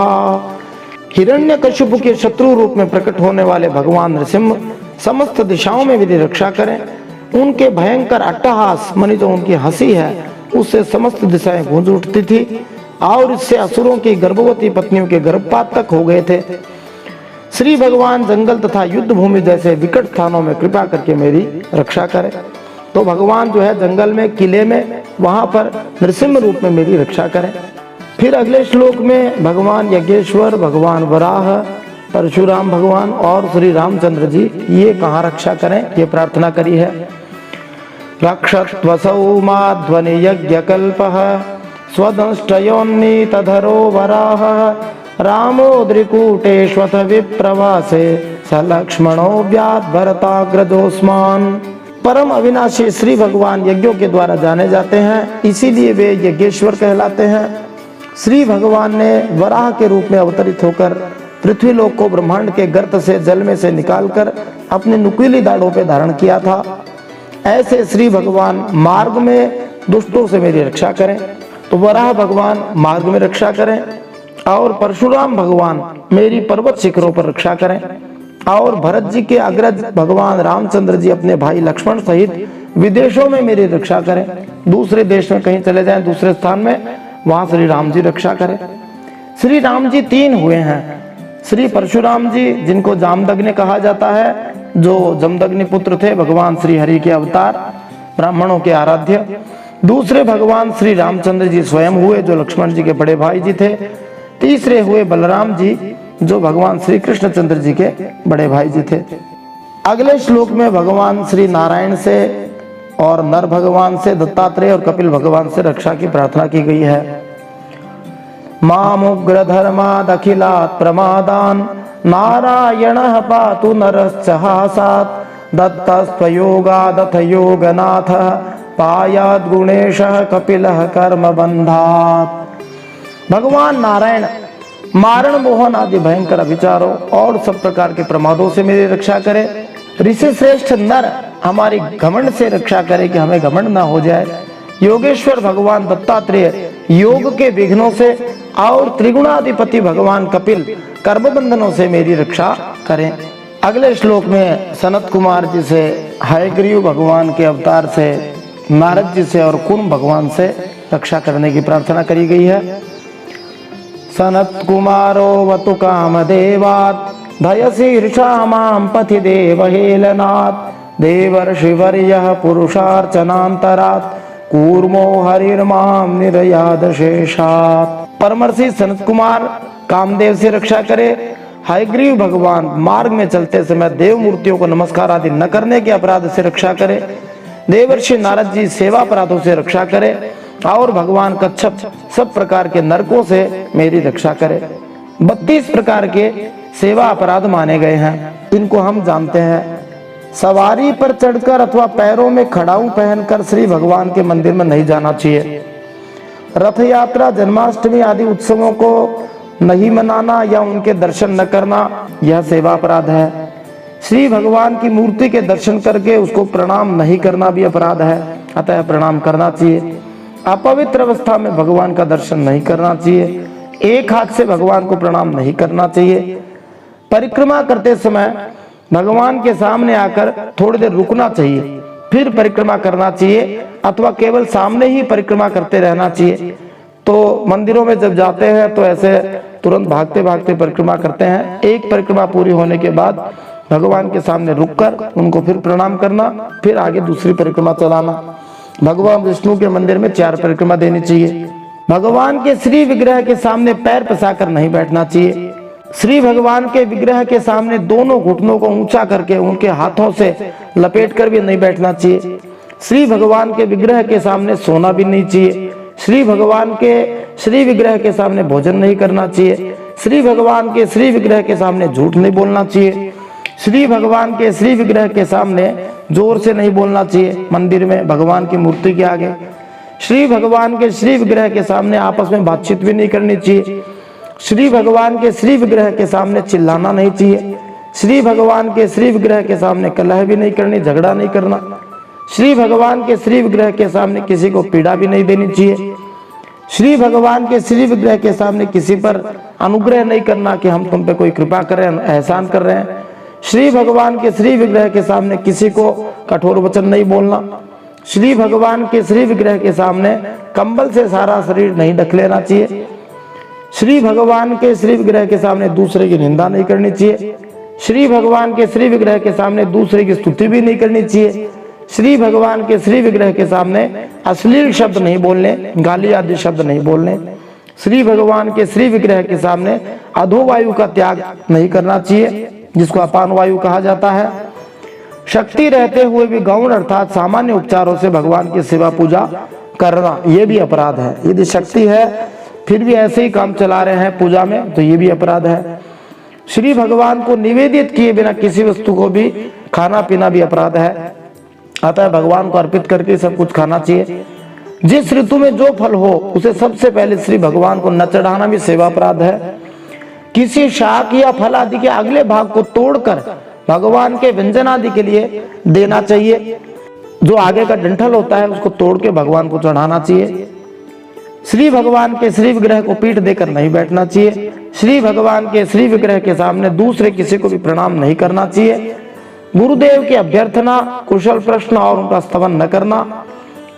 हिरण्यकशिपु के शत्रु रूप में प्रकट होने वाले भगवान नृसिंह समस्त दिशाओं में मेरी रक्षा करें। उनके भयंकर अट्टहास मानी जो उनकी हंसी है उससे समस्त दिशाएं गूंज उठती थी और इससे असुरों की गर्भवती पत्नियों के गर्भपात तक हो गए थे। श्री भगवान जंगल तथा युद्ध भूमि जैसे विकट स्थानों में कृपा करके मेरी रक्षा करें। तो भगवान जो है जंगल में, किले में, वहां पर नृसिंह रूप में मेरी रक्षा करें। फिर अगले श्लोक में भगवान यज्ञेश्वर, भगवान वराह, परशुराम भगवान और श्री रामचंद्र जी ये कहाँ रक्षा करें, ये प्रार्थना करी है। रक्षत्वसौ माध्वनि यज्ञकल्पः स्वदंष्टयोन्नीतधरो वराह रामो द्रिकूटेष्वथ विप्रवासे स लक्ष्मणो व्यात् भरताग्रजोस्मान्। परम अविनाशी श्री भगवान यज्ञों के द्वारा जाने जाते हैं, इसीलिए वे यज्ञेश्वर कहलाते हैं। श्री भगवान ने वराह के रूप में अवतरित होकर पृथ्वीलोक को ब्रह्मांड के गर्त से, जल में से निकालकर अपनी नुकीली दाढ़ों पे धारण किया था। ऐसे श्री भगवान मार्ग में दुष्टों से मेरी रक्षा करें। तो वराह भगवान मार्ग में रक्षा करें और परशुराम भगवान मेरी पर्वत शिखरों पर रक्षा करें और भरत जी के अग्रज भगवान रामचंद्र जी अपने भाई लक्ष्मण सहित विदेशों में मेरी रक्षा करें। दूसरे देश में कहीं चले जाएं, दूसरे स्थान में, वहां श्री राम जी रक्षा करें। श्री राम जी तीन हुए हैं। श्री परशुराम जी जिनको जामदग्नि कहा जाता है, जो जमदग्नि पुत्र थे, भगवान श्री हरि के अवतार, ब्राह्मणों के आराध्य। दूसरे भगवान श्री रामचंद्र जी स्वयं हुए, जो लक्ष्मण जी के बड़े भाई जी थे। तीसरे हुए बलराम जी, जो भगवान श्री कृष्णचंद्र जी के बड़े भाई जी थे। अगले श्लोक में भगवान श्री नारायण से और नर भगवान से, दत्तात्रेय और कपिल भगवान से रक्षा की प्रार्थना की गई है। मामुग्र धर्मादखिलात् प्रमादान् नारायणः पातु नरश्चहासात् दत्तस्त्वयोगादथ योगनाथः पायात् गुणेशः कपिलः कर्मबन्धात्। भगवान नारायण मारण, मोहन आदि भयंकर अभिचारों और सब प्रकार के प्रमादों से मेरी रक्षा करे। ऋषि श्रेष्ठ नर हमारी घमंड से रक्षा करे कि हमें घमंड ना हो जाए। योगेश्वर भगवान दत्तात्रेय योग के विघ्नों से और त्रिगुणाधिपति भगवान कपिल कर्म बंधनों से मेरी रक्षा करें। अगले श्लोक में सनत कुमार जी से, हयग्रीव भगवान के अवतार से, नारद जी से और कुंभ भगवान से रक्षा करने की प्रार्थना करी गई है। सनत कुमारो वतु कामदेवात् भयशीर्षा मां पथि देवहेलनात् देवर्षिवर्यः पुरुषार्चनान्तरात् कूर्मो हरिर्मां निर्याद शेषात्। परमर्षि सनत कुमार कामदेव से रक्षा करे। हयग्रीव भगवान मार्ग में चलते समय देव मूर्तियों को नमस्कार आदि न करने के अपराध से रक्षा करे। देवर्षि नारद जी सेवा अपराधों से रक्षा करे और भगवान कच्छप सब प्रकार के नरकों से मेरी रक्षा करे। 32 प्रकार के सेवा अपराध माने गए हैं, इनको हम जानते हैं। सवारी पर चढ़कर अथवा पैरों में खड़ाऊ पहनकर श्री भगवान के मंदिर में नहीं जाना चाहिए। रथ यात्रा, जन्माष्टमी आदि उत्सवों को नहीं मनाना या उनके दर्शन न करना, यह सेवा अपराध है। श्री भगवान की मूर्ति के दर्शन करके उसको प्रणाम नहीं करना भी अपराध है, अतः प्रणाम करना चाहिए। अपवित्र अवस्था में भगवान का दर्शन नहीं करना चाहिए। एक हाथ से भगवान को प्रणाम नहीं करना चाहिए। परिक्रमा करते समय भगवान के सामने आकर थोड़ी देर रुकना चाहिए, फिर परिक्रमा करना चाहिए, अथवा केवल सामने ही परिक्रमा करते रहना चाहिए। तो मंदिरों में जब जाते हैं तो ऐसे तुरंत भागते भागते परिक्रमा करते हैं। एक परिक्रमा पूरी होने के बाद भगवान के सामने रुककर उनको फिर प्रणाम करना, फिर आगे दूसरी परिक्रमा चलाना। भगवान विष्णु के मंदिर में 4 परिक्रमा देनी चाहिए। भगवान के श्री विग्रह के सामने पैर पसाकर नहीं बैठना चाहिए। श्री भगवान के विग्रह के सामने दोनों घुटनों को ऊंचा करके उनके हाथों से लपेट कर भी नहीं बैठना चाहिए। श्री भगवान के विग्रह के सामने सोना भी नहीं चाहिए। श्री भगवान के श्री विग्रह के सामने भोजन नहीं करना चाहिए। श्री भगवान के श्री विग्रह के सामने झूठ नहीं बोलना चाहिए। श्री भगवान के श्री विग्रह के सामने जोर से नहीं बोलना चाहिए। मंदिर में भगवान की मूर्ति के आगे श्री भगवान के श्री विग्रह के सामने आपस में बातचीत भी नहीं करनी चाहिए। श्री भगवान के श्री विग्रह के सामने चिल्लाना नहीं चाहिए। श्री भगवान के श्री विग्रह के सामने कलह भी नहीं करनी, झगड़ा नहीं करना। श्री भगवान के श्री विग्रह के सामने किसी को पीड़ा भी नहीं देनी चाहिए। श्री भगवान के श्री विग्रह के सामने किसी पर अनुग्रह नहीं करना कि हम तुम पे कोई कृपा कर रहे हैं, एहसान कर रहे हैं। श्री भगवान के श्री विग्रह के सामने किसी को कठोर वचन नहीं बोलना। श्री भगवान के श्री विग्रह के सामने कंबल से सारा शरीर नहीं ढक लेना चाहिए। श्री भगवान के श्री विग्रह के सामने दूसरे की निंदा नहीं करनी चाहिए। श्री भगवान के श्री विग्रह के सामने दूसरे की स्तुति भी नहीं करनी चाहिए। श्री भगवान के श्री विग्रह के सामने अश्लील शब्द नहीं बोलने, गाली आदि शब्द नहीं बोलने। श्री भगवान के श्री विग्रह के सामने अधोवायु का त्याग नहीं करना चाहिए, जिसको अपान वायु कहा जाता है। शक्ति रहते हुए भी गौण अर्थात सामान्य उपचारों से भगवान की सेवा पूजा करना, ये भी अपराध है। यदि शक्ति है फिर भी ऐसे ही काम चला रहे हैं पूजा में, तो ये भी अपराध है। श्री भगवान को निवेदित किए बिना किसी वस्तु को भी खाना पीना भी अपराध है। अतः भगवान को अर्पित करके सब कुछ खाना चाहिए। जिस ऋतु में जो फल हो उसे सबसे पहले श्री भगवान को न चढ़ाना भी सेवा अपराध है। किसी शाक या फल आदि के अगले भाग को तोड़कर भगवान के व्यंजन आदि के लिए देना चाहिए। जो आगे का डंठल होता है उसको तोड़ के भगवान को चढ़ाना चाहिए। श्री भगवान के श्री विग्रह को पीठ देकर नहीं बैठना चाहिए। श्री भगवान के श्री विग्रह के सामने दूसरे किसी को भी प्रणाम नहीं करना चाहिए। गुरुदेव की अभ्यर्थना, कुशल प्रश्न और उनका स्तवन न करना,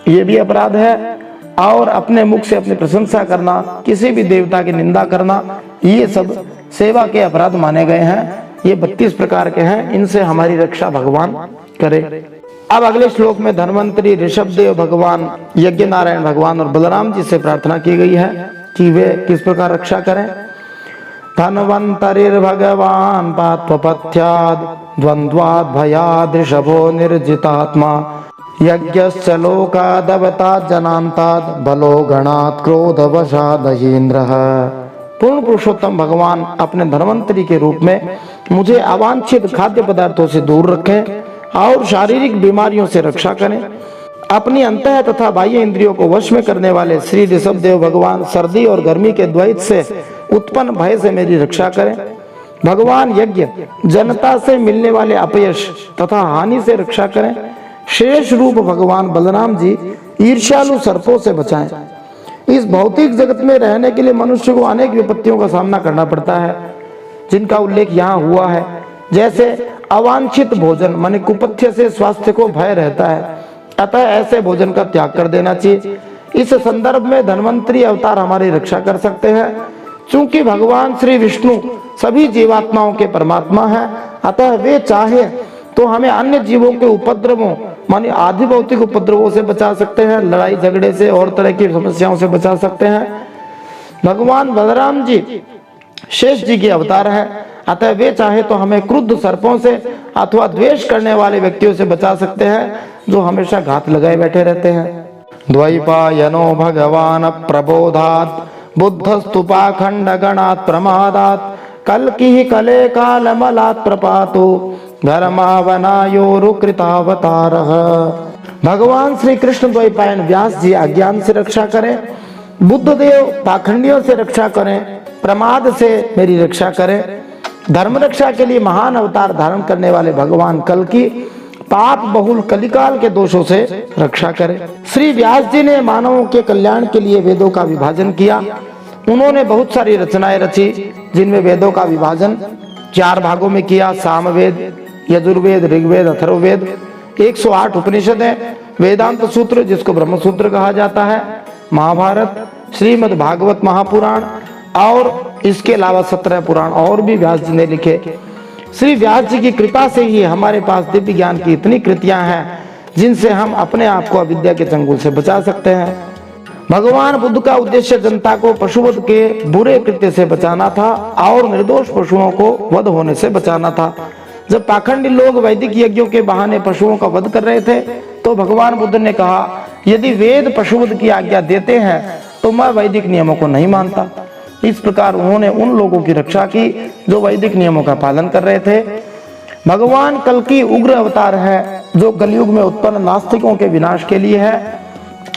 ये भी अपराध है। और अपने मुख से अपनी प्रशंसा करना, किसी भी देवता की निंदा करना, ये सब सेवा के अपराध माने गए हैं। ये 32 प्रकार के हैं, इनसे हमारी रक्षा भगवान करे। अब अगले श्लोक में धन्वंतरी, ऋषभदेव भगवान, यज्ञ नारायण भगवान और बलराम जी से प्रार्थना की गई है कि वे किस प्रकार रक्षा करें। धन्वंतरिर भगवान पात्वपथ्याद द्वंद्वाद भयाद ऋषभो निर्जितात्मा यज्ञश्च लोकादवतात् जनान्तात् बलो गणात् क्रोधवशादयेन्द्रः। पूर्ण पुरुषोत्तम भगवान अपने धन्वंतरी के रूप में मुझे अवांछित खाद्य पदार्थों से दूर रखें और शारीरिक बीमारियों से रक्षा करें। अपनी अंतः तथा बाह्य इंद्रियों को वश में करने वाले श्री ऋषभदेव भगवान सर्दी और गर्मी के द्वैत से उत्पन्न भय से मेरी रक्षा करें। भगवान यज्ञ जनता से मिलने वाले अपयश तथा हानि से रक्षा करें। शेष रूप भगवान बलराम जी ईर्ष्यालु सर्पों से बचाएं। इस भौतिक जगत में रहने के लिए मनुष्य को अनेक विपत्तियों का सामना करना पड़ता है, जिनका उल्लेख यहाँ हुआ है। जैसे अवांछित भोजन माने कुपथ्य से स्वास्थ्य को भय रहता है, अतः ऐसे भोजन का त्याग कर देना चाहिए। इस संदर्भ में धन्वंतरी अवतार हमारी रक्षा कर सकते हैं। चूंकि भगवान श्री विष्णु सभी जीवात्माओं के परमात्मा हैं, अतः वे चाहे तो हमें अन्य जीवों के उपद्रवों माने आदि भौतिक उपद्रवों से बचा सकते हैं, लड़ाई झगड़े से और तरह की समस्याओं से बचा सकते हैं। भगवान बलराम जी शेष जी के अवतार हैं, अतः वे चाहे तो हमें क्रुद्ध सर्पों से अथवा द्वेष करने वाले व्यक्तियों से बचा सकते हैं, जो हमेशा घात लगाए बैठे रहते हैं। द्वैपायनो भगवान प्रबोधात् बुद्धस्तु पाखंड गणात् प्रमादात् कल्कि कले कालमलात् प्रपातो धर्मावनायोरुकृतावतारः। भगवान श्री कृष्ण द्वैपायन व्यास जी अज्ञान से रक्षा करें, बुद्ध देव पाखंडियों से रक्षा करें, प्रमाद से मेरी रक्षा करें। धर्म रक्षा के लिए महान अवतार धारण करने वाले भगवान कल्कि पाप बहुल कलिकाल के दोषों से रक्षा करें। श्री व्यास जी ने मानवों के कल्याण के लिए वेदों का विभाजन किया। उन्होंने बहुत सारी रचनाएं रची, जिनमें वेदों का विभाजन 4 भागों में किया। सामवेद, यजुर्वेद, ऋग्वेद, अथर्ववेद, 108 उपनिषद है, वेदांत सूत्र जिसको ब्रह्म सूत्र कहा जाता है, महाभारत, श्रीमद् भागवत महापुराण और इसके अलावा 17 पुराण और भी व्यास जी ने लिखे। श्री व्यास जी की कृपा से ही हमारे पास दिव्य ज्ञान की इतनी कृतियां हैं, जिनसे हम अपने आप को अविद्या के चंगुल से बचा सकते हैं। भगवान बुद्ध का उद्देश्य जनता को पशुवध के बुरे कृत्य से बचाना था और निर्दोष पशुओं को वध होने से बचाना था। जब पाखंडी लोग वैदिक यज्ञों के बहाने पशुओं का वध कर रहे थे, तो भगवान बुद्ध ने कहा, यदि वेद पशुवध की आज्ञा देते हैं तो मैं वैदिक नियमों को नहीं मानता। इस प्रकार उन्होंने उन लोगों की रक्षा की जो वैदिक नियमों का पालन कर रहे थे। भगवान कल्कि उग्र अवतार है, जो कलयुग में उत्पन्न नास्तिकों के विनाश के लिए है।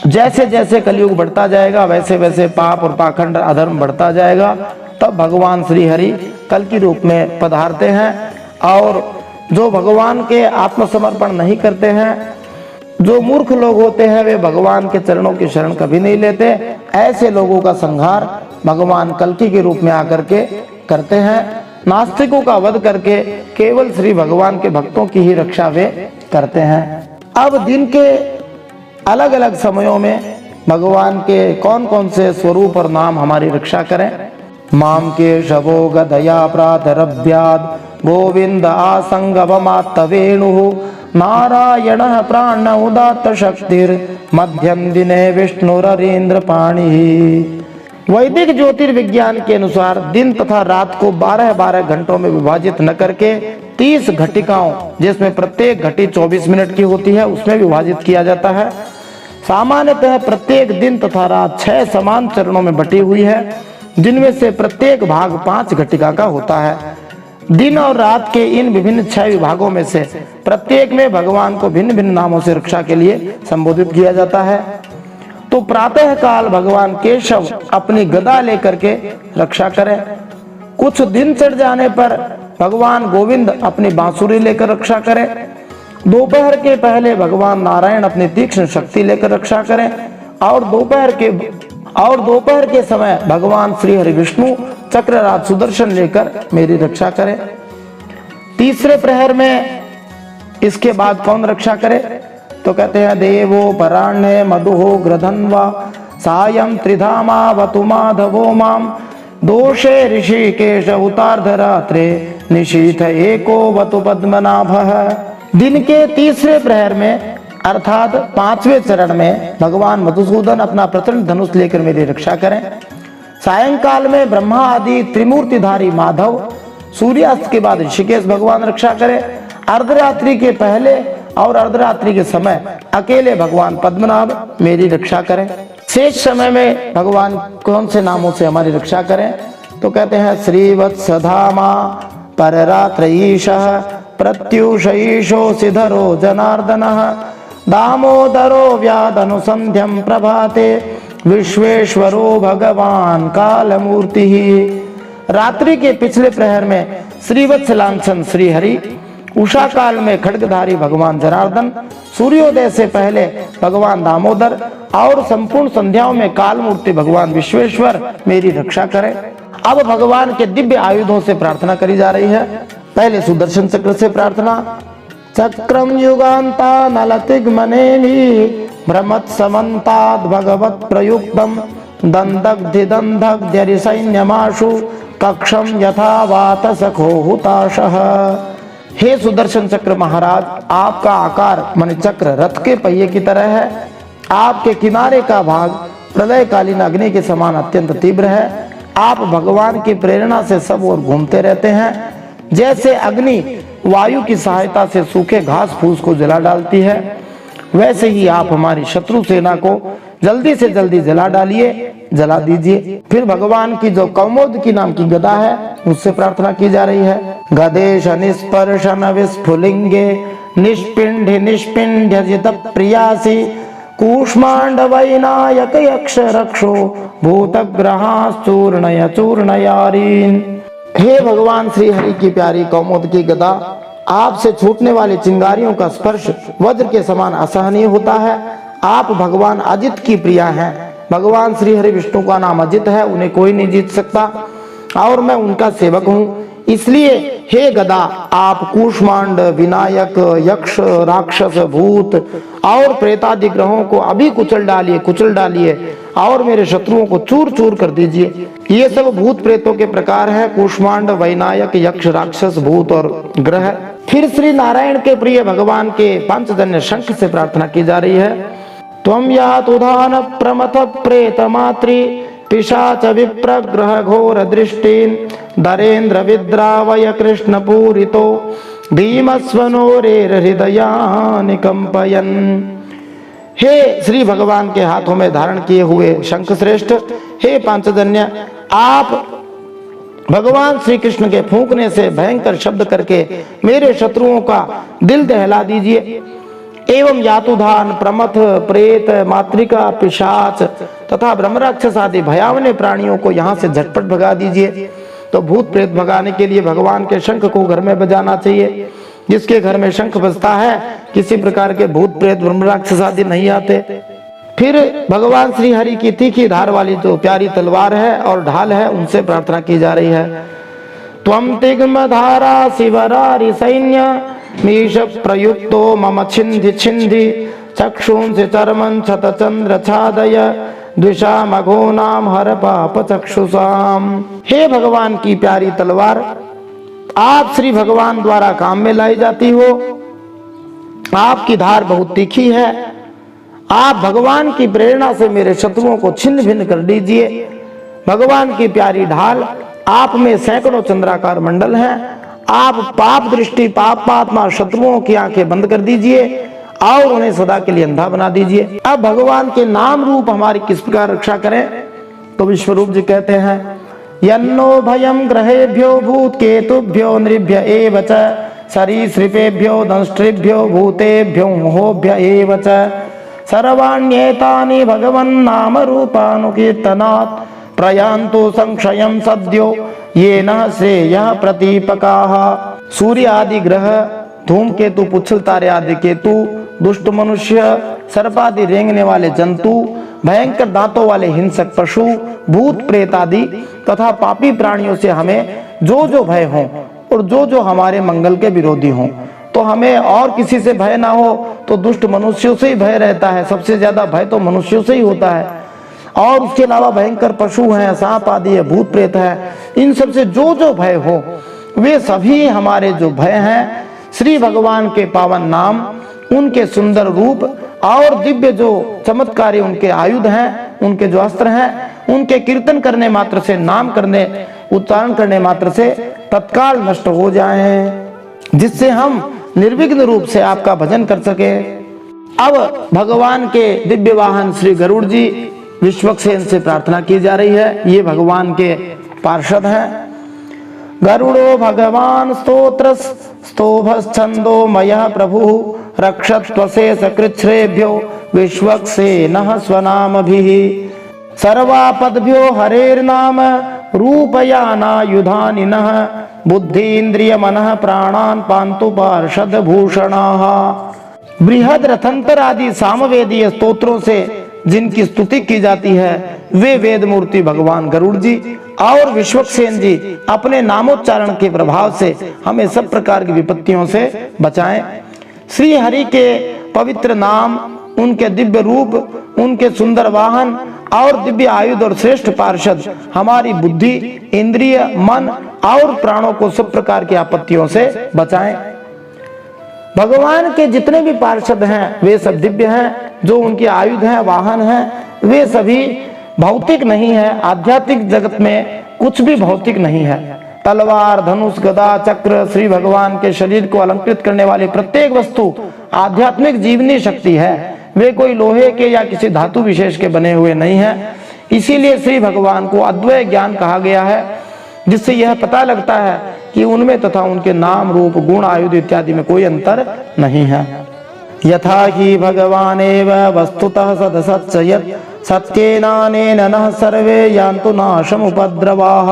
जैसे जैसे कलयुग बढ़ता जाएगा, वैसे वैसे पाप और पाखंड अधर्म बढ़ता जाएगा। तब भगवान श्री हरि कल्कि रूप में पधारते हैं, और जो भगवान के आत्मसमर्पण नहीं करते हैं, जो मूर्ख लोग होते हैं, वे भगवान के चरणों की शरण कभी नहीं लेते। ऐसे लोगों का संहार भगवान कल्कि के रूप में आकर के करते हैं। नास्तिकों का वध करके केवल श्री भगवान के भक्तों की ही रक्षा वे करते हैं। अब दिन के अलग अलग समयों में भगवान के कौन कौन से स्वरूप और नाम हमारी रक्षा करें। माम के शवो गदया प्रातरभ्याद गोविंद आसंगवमात्त वेणु नारायण प्राण उदात्त शक्तिर मध्यम दिने विष्णुररीन्द्र पाणि। वैदिक ज्योतिर्विज्ञान के अनुसार दिन तथा रात को 12-12 घंटों में विभाजित न करके 30 घटिकाओं, जिसमें प्रत्येक घटी 24 मिनट की होती है, उसमें विभाजित किया जाता है। सामान्यतः प्रत्येक दिन तथा रात 6 समान चरणों में बटी हुई है, जिनमें से प्रत्येक भाग 5 घटिका का होता है। दिन और रात के इन विभिन्न 6 विभागों में से प्रत्येक में भगवान को भिन्न भिन्न नामों से रक्षा के लिए संबोधित किया जाता है। तो प्रातः काल भगवान केशव अपनी गदा लेकर के रक्षा करें। कुछ दिन चढ़ जाने पर भगवान गोविंद अपनी बांसुरी लेकर रक्षा करें। दोपहर के पहले भगवान नारायण अपनी तीक्ष्ण शक्ति लेकर रक्षा करें और दोपहर के समय भगवान श्री हरि विष्णु चक्रराज सुदर्शन लेकर मेरी रक्षा करें। तीसरे प्रहर में इसके बाद कौन रक्षा करे? तो कहते हैं देवो पराण्य मधुहो ग्रधन्वा सायं त्रिधामावतु माधवो माम दोषे ऋषिकेश उतार्धरात्रे निशीथ एको वतु पद्मनाभः। दिन के तीसरे प्रहर में अर्थात 5वें चरण में भगवान मधुसूदन अपना प्रचंड धनुष लेकर मेरी रक्षा करें। सायंकाल में ब्रह्मा आदि त्रिमूर्तिधारी माधव, सूर्यास्त के बाद ऋषिकेश भगवान रक्षा करें। अर्धरात्रि के पहले और अर्धरात्रि के समय अकेले भगवान पद्मनाभ मेरी रक्षा करें। शेष समय में भगवान कौन से नामों से हमारी रक्षा करें? तो कहते हैं श्रीवत्सधामा पररात्रईशः प्रत्युष ईशो सिधरो जनार्दनः दामोदरो व्यादनुसंध्यं प्रभाते विश्वेश्वरो भगवान कालमूर्ति। रात्रि के पिछले प्रहर में श्रीवत्स लांछन श्री हरि, उषा काल में खड्गधारी भगवान जनार्दन, सूर्योदय से पहले भगवान दामोदर और संपूर्ण संध्याओं में काल मूर्ति भगवान विश्वेश्वर मेरी रक्षा करें। अब भगवान के दिव्य आयुधों से प्रार्थना करी जा रही है। पहले सुदर्शन चक्र से प्रार्थना। चक्रम युगांता नलतिग्मनेमि भ्रमत समन्ताद भगवत प्रयुक्तम दंदग्धि दंदग्ध्यरि सैन्यमाशु कक्षम यथा वात सखो हुताशः। हे सुदर्शन चक्र महाराज, आपका आकार मन चक्र रथ के पहिए की तरह है। आपके किनारे का भाग प्रलयकालीन अग्नि के समान अत्यंत तीव्र है। आप भगवान की प्रेरणा से सब ओर घूमते रहते हैं। जैसे अग्नि वायु की सहायता से सूखे घास फूस को जला डालती है, वैसे ही आप हमारी शत्रु सेना को जल्दी से जल्दी जला दीजिए। फिर भगवान की जो कौमोदकी नाम की गदा है, उससे प्रार्थना की जा रही है। गदेश निस्पर्शन विस्फुलिंगे निष्पिंड निष्पिंड जित प्रियासी कूष्मांड वैनायक यक्ष रक्षो भूतग्रहाश्चूर्णय चूर्णयारीन। हे भगवान श्री हरि की प्यारी कौमोदकी गदा, आपसे छूटने वाले चिंगारियों का स्पर्श वज्र के समान असहनीय होता है। आप भगवान अजित की प्रिया हैं। भगवान श्री हरि विष्णु का नाम अजित है, उन्हें कोई नहीं जीत सकता और मैं उनका सेवक हूँ। इसलिए हे गदा, आप कूष्मांड, विनायक, यक्ष, राक्षस, भूत और प्रेतादि ग्रहों को अभी कुचल डालिए और मेरे शत्रुओं को चूर चूर कर दीजिए। ये सब भूत प्रेतों के प्रकार हैं, कूष्मांड, वैनायक, यक्ष, राक्षस, भूत और ग्रह। फिर श्री नारायण के प्रिय भगवान के पंचजन्य शंख से प्रार्थना की जा रही है। त्वं यात उदान प्रमथ प्रेत मातृ पिशाच विप्रग्रह घोर दृष्टिन दरेन्द्र विद्रावय कृष्ण पूरितो भीमस्वनोरेर हृदयानि कंपयन्। हे श्री भगवान के हाथों में धारण किए हुए शंख श्रेष्ठ, हे पांचजन्य, आप भगवान श्री कृष्ण के फूंकने से भयंकर शब्द करके मेरे शत्रुओं का दिल दहला दीजिए। एवं यातुधान, प्रमथ, प्रेत, मातृका, पिशाच तथा ब्रह्मराक्षस आदि भयावने प्राणियों को यहाँ से झटपट भगा दीजिए। तो भूत प्रेत भगाने के लिए भगवान के शंख को घर में बजाना चाहिए। जिसके घर में शंख बजता है, किसी प्रकार के भूत प्रेत ब्रह्मराक्षस आदि नहीं आते। फिर भगवान श्री हरि की तीखी धार वाली जो प्यारी तलवार है और ढाल है, उनसे प्रार्थना की जा रही है। त्वं तिग्म धारा शिवरारि सैन्य मीश प्रयुक्तो मम छिंधि छिंधि चक्षुंसि चर्मं क्षतचंद्र छादय द्विषा मघो नाम हर पाप चक्षुषाम। हे भगवान की प्यारी तलवार, आप श्री भगवान द्वारा काम में लाई जाती हो। आपकी धार बहुत तीखी है। आप भगवान की प्रेरणा से मेरे शत्रुओं को छिन्न भिन्न कर दीजिए। भगवान की प्यारी ढाल, आप में सैकड़ों चंद्राकार मंडल हैं। आप पाप दृष्टि पापात्मा शत्रुओं की आंखें बंद कर दीजिए और उन्हें सदा के लिए अंधा बना दीजिए। अब भगवान के नाम रूप हमारी किस प्रकार रक्षा करें? तो विश्वरूप जी कहते हैं, यन्नो भयम ग्रहेभ्यो भूत केतुभ्यो नृभ्य एव च सरीसृपेभ्यो दंष्ट्रिभ्यो भूतेभ्यो मोहोभ्य एव च सर्वाण्येतानि भगवन्नाम रूपानुकीर्तनात् प्रयान्तु संक्षयं सद्यो येन श्रेयः प्रतीपकाः। सूर्य आदि ग्रह, धूमकेतु, पुच्छल तारे आदि केतु, दुष्ट मनुष्य, सर्पादि रेंगने वाले जंतु, भयंकर दांतों वाले हिंसक पशु, भूत प्रेत आदि तथा पापी प्राणियों से हमें जो जो भय हो और जो जो हमारे मंगल के विरोधी हों, तो हमें और किसी से भय ना हो तो दुष्ट मनुष्यों से ही भय रहता है। सबसे ज्यादा भय तो मनुष्यों से ही होता है। और उसके अलावा भयंकर पशु हैं, सांप आदि है, भूत प्रेत है, इन सब से जो जो भय हो वे सभी हमारे जो भय हैं, श्री भगवान के पावन नाम, उनके सुंदर रूप और दिव्य जो चमत्कारी उनके आयुध हैं, उनके जो अस्त्र हैं, उनके कीर्तन करने मात्र से, नाम करने, उच्चारण करने मात्र से तत्काल नष्ट हो जाएं, जिससे हम निर्विघ्न रूप से आपका भजन कर सके। अब भगवान के दिव्य वाहन श्री गरुड़ जी विश्वक्सेन से प्रार्थना की जा रही है। ये भगवान के पार्षद हैं। गरुड़ो भगवान स्तोत्र स्तोभश्छंदो मयः प्रभु रक्षत्वशेष कृच्छ्रेभ्यो विश्वक्सेनः स्वनामभिः सर्वापद्भ्यो हरेर्नाम रूपयानायुधानिनः बुद्धीन्द्रिय मनः प्राणान् पान्तु पार्षद भूषणाः। बृहद रथंतर आदि सामवेदीय स्तोत्रों से जिनकी स्तुति की जाती है वे वेद मूर्ति भगवान गरुड़ जी और विश्वक्सेन जी अपने नामोच्चारण के प्रभाव से हमें सब प्रकार की विपत्तियों से बचाएं। श्री हरि के पवित्र नाम, उनके दिव्य रूप, उनके सुंदर वाहन और दिव्य आयुध और श्रेष्ठ पार्षद हमारी बुद्धि, इंद्रिय, मन और प्राणों को सब प्रकार की आपत्तियों से बचाएं। भगवान के जितने भी पार्षद हैं वे सब दिव्य हैं। जो उनके आयुध हैं, वाहन हैं, वे सभी भौतिक नहीं है। आध्यात्मिक जगत में कुछ भी भौतिक नहीं है। तलवार, धनुष, गदा, चक्र, श्री भगवान के शरीर को अलंकृत करने वाली प्रत्येक वस्तु आध्यात्मिक जीवनी शक्ति है। वे कोई लोहे के या किसी धातु विशेष के बने हुए नहीं है। इसीलिए श्री भगवान को अद्वैत ज्ञान कहा गया है, जिससे यह पता लगता है कि उनमें तथा उनके नाम, रूप, गुण, आयुध इत्यादि में कोई अंतर नहीं है। यथा ही भगवानेव वस्तुतः सदसच्चयत् सत्येनानेन नः सर्वे यान्तु नाशम उपद्रवाः।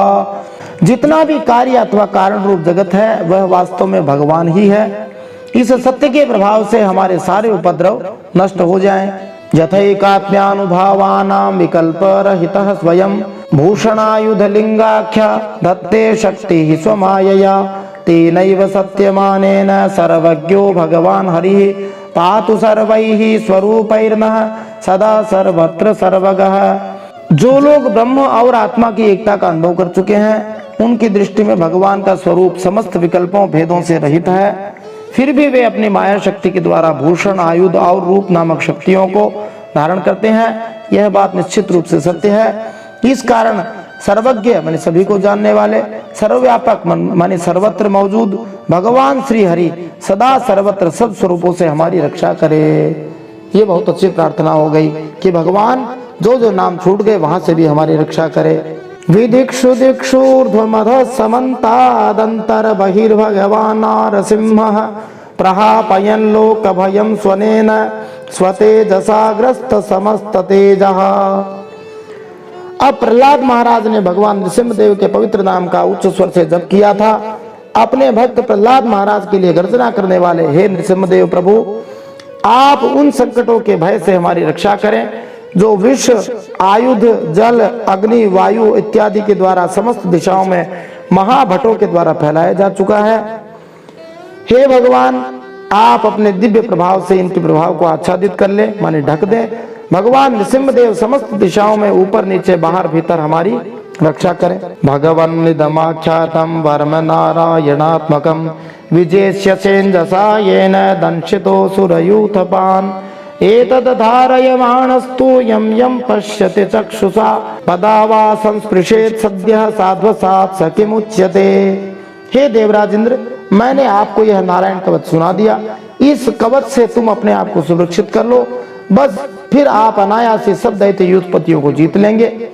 जितना भी कार्य अथवा कारण रूप जगत है वह वास्तव में भगवान ही है। इस सत्य के प्रभाव से हमारे सारे उपद्रव नष्ट हो जाएं। यथैकात्म्यानुभावानां विकल्प रहितः स्वयं भूषणायुध लिंगाख्या धत्ते शक्ति स्वमायया तेनैव सत्यमानेन सर्वज्ञो भगवान हरिः पातु सर्वैः स्वरूपैर्नः सदा सर्वत्र सर्वगः। जो लोग ब्रह्म और आत्मा की एकता का अनुभव कर चुके हैं उनकी दृष्टि में भगवान का स्वरूप समस्त विकल्पों भेदों से रहित है। फिर भी वे अपनी माया शक्ति के द्वारा भूषण, आयुध और रूप नामक शक्तियों को धारण करते हैं। यह बात निश्चित रूप से सत्य है। इस कारण सर्वज्ञ माने सभी को जानने वाले, सर्वव्यापक माने सर्वत्र मौजूद भगवान श्री हरि सदा सर्वत्र सब स्वरूपों से हमारी रक्षा करे। ये बहुत अच्छी प्रार्थना हो गई कि भगवान जो जो नाम छूट गए वहां से भी हमारी रक्षा करे। विदिक्षु दिक्षूर्ध्वमध समन्तादंतर बहिर्भगवान् नरसिंहः प्रहापयन् लोकभयं स्वनेन स्वतेजसाग्रस्त समस्त तेजः। अब प्रहलाद महाराज ने भगवान नृसिंहदेव के पवित्र नाम का उच्च स्वर से जप किया था। अपने भक्त प्रहलाद महाराज के लिए गर्जना करने वाले हे नृसिंहदेव प्रभु, आप उन संकटों के भय से हमारी रक्षा करें जो विष, आयुध, जल, अग्नि, वायु इत्यादि के द्वारा समस्त दिशाओं में महाभटों के द्वारा फैलाया जा चुका है। हे भगवान, आप अपने दिव्य प्रभाव से इनके प्रभाव को आच्छादित कर ले, माने ढक दें। भगवान नृसिंहदेव समस्त दिशाओं में ऊपर नीचे बाहर भीतर हमारी रक्षा करें। भगवन्निदमाख्यातं वर्म नारायणात्मकं विजेष्यसेञ्जसा येन दंशितोऽसुरयूथपान् एतद् धारयमाणस्तु यं यं पश्यति चक्षुषा पदावा संस्पृशेत् सद्यः साध्वसात् स किमुच्यते। हे देवराज इंद्र, मैंने आपको यह नारायण कवच सुना दिया। इस कवच से तुम अपने आप को सुरक्षित कर लो, बस फिर आप अनायास सब दैत्य युद्धपतियों को जीत लेंगे।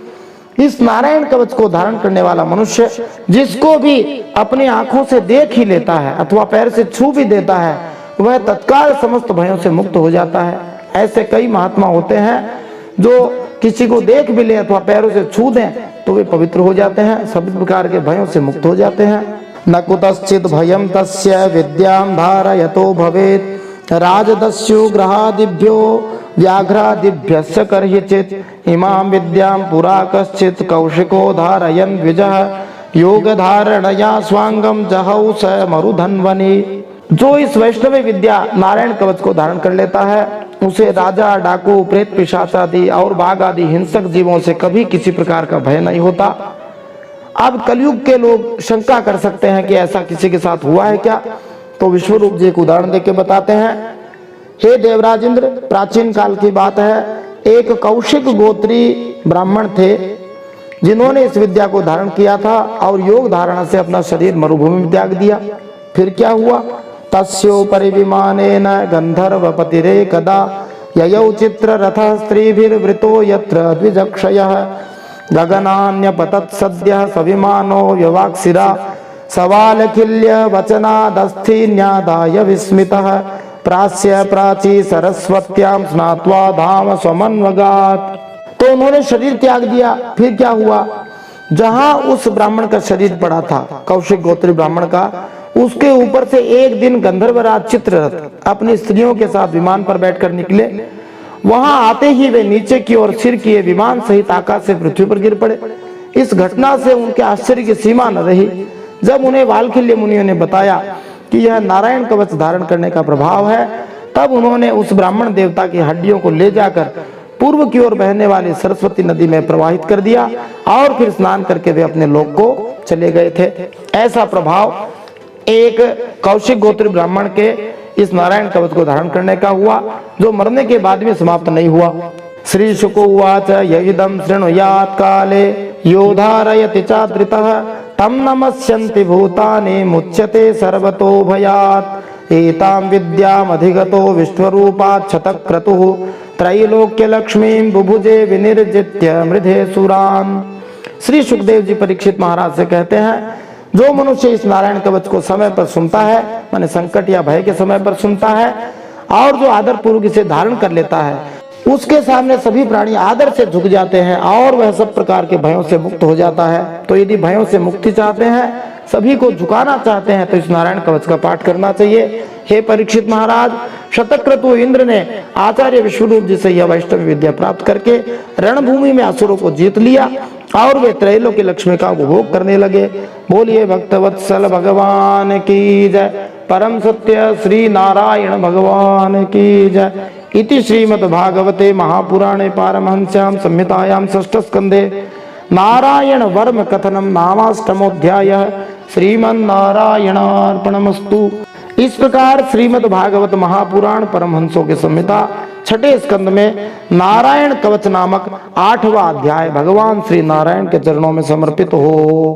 इस नारायण कवच को धारण करने वाला मनुष्य जिसको भी अपनी आंखों से देख ही लेता है अथवा पैर से छू भी देता है, वह तत्काल समस्त भयों से मुक्त हो जाता है। ऐसे कई महात्मा होते हैं जो किसी को देख भी ले अथवा पैरों से छू दें तो वे पवित्र हो जाते हैं, सभी प्रकार के भयों से मुक्त हो जाते हैं। न कुतश्चित् भयं तस्य विद्यां धारयतो भवेत् राजदस्यु ग्रहादिभ्यो व्याघ्रादिभ्यश्च कर्हिचित् इमां विद्यां पुरा कश्चित् कौशिको धारयन् द्विजः योग धारणया स्वांगम जहौ स मरुधन्वनि। जो इस वैष्णवी विद्या नारायण कवच को धारण कर लेता है उसे राजा, डाकू, प्रेत, पिशाच आदि और बाघ आदि हिंसक जीवों से कभी किसी प्रकार का भय नहीं होता। अब कलयुग के लोग शंका कर सकते हैं कि ऐसा किसी के साथ हुआ है क्या, तो विश्वरूप जी एक उदाहरण देके बताते हैं। हे देवराज इंद्र, प्राचीन काल की बात है, एक कौशिक गोत्री ब्राह्मण थे जिन्होंने इस विद्या को धारण किया था और योग धारणा से अपना शरीर मरुभूमि में त्याग दिया। फिर क्या हुआ? तस्योपरि विमानेन गंधर्वपतिरे कदा ययौ चित्र रथः स्त्रीभिर्वृतो यत्र द्विजक्षयः गगनान्यपतत् सद्यः सविमानो व्यवाक्सिरा सवालखिल्य वचनादस्थिन्यादाय विस्मितः प्रास्य प्राची सरस्वत्यां स्नात्वा धाम स्वमन्वगात्। तो उन्होंने शरीर त्याग दिया। फिर क्या हुआ? जहां उस ब्राह्मण का शरीर पड़ा था, कौशिक गोत्री ब्राह्मण का, उसके ऊपर से एक दिन गंधर्वराज चित्ररथ अपनी स्त्रियों के साथ विमान पर बैठकर निकले। वहां आते ही वे नीचे की ओर सिर किए विमान सहित आकाश से पृथ्वी पर गिर पड़े। इस घटना से उनके आश्चर्य की सीमा न रही। जब उन्हें वाल्खिल्य मुनियों ने बताया कि यह नारायण कवच धारण करने का प्रभाव है, तब उन्होंने उस ब्राह्मण देवता की हड्डियों को ले जाकर पूर्व की ओर बहने वाली सरस्वती नदी में प्रवाहित कर दिया और फिर स्नान करके वे अपने लोक को चले गए थे। ऐसा प्रभाव एक कौशिक गोत्र ब्राह्मण के इस नारायण कवच को धारण करने का हुआ, जो मरने के बाद भी समाप्त नहीं हुआ। श्री शुक उवाच यदिदं शृणुयात् काले यो धारयति चाद्रितः तं नमस्यन्ति भूतानि मुच्यते सर्वतो भयात् एतां विद्यामधिगतो विश्वरूपात् शतक्रतुः त्रैलोक्य लक्ष्मीं बुभुजे विनिर्जित्य मृधे सुरान्। श्री सुखदेव जी परीक्षित महाराज से कहते हैं, जो मनुष्य इस नारायण कवच को समय पर सुनता है, माने संकट या भय के समय पर सुनता है, और जो आदर पूर्वक इसे धारण कर लेता है, उसके सामने सभी प्राणी आदर से झुक जाते हैं और वह सब प्रकार के भयों से मुक्त हो जाता है। तो यदि भयों से मुक्ति चाहते हैं, सभी को झुकाना चाहते हैं, तो इस नारायण कवच का पाठ करना चाहिए। हे परीक्षित महाराज, शतक्रतु इंद्र ने आचार्य विश्वरूप जी से यह वैष्णव विद्या प्राप्त करके रणभूमि में असुरों को जीत लिया और वे त्रैलोक्य लक्ष्मी का उपभोग करने लगे। बोलिए भक्तवत्सल भगवान की जय, परम सत्य श्री नारायण भगवान की जय। इति श्रीमद्भागवते महापुराणे पारमहंस्यां संहितायां षष्ठ स्कंधे नारायण वर्म कथनम नामाष्टमोऽध्यायः। श्रीमन्नारायणार्पणमस्तु। इस प्रकार श्रीमद्भागवत महापुराण परमहंसों के संहिता छठे स्कंद में नारायण कवच नामक 8वां अध्याय भगवान श्री नारायण के चरणों में समर्पित हो।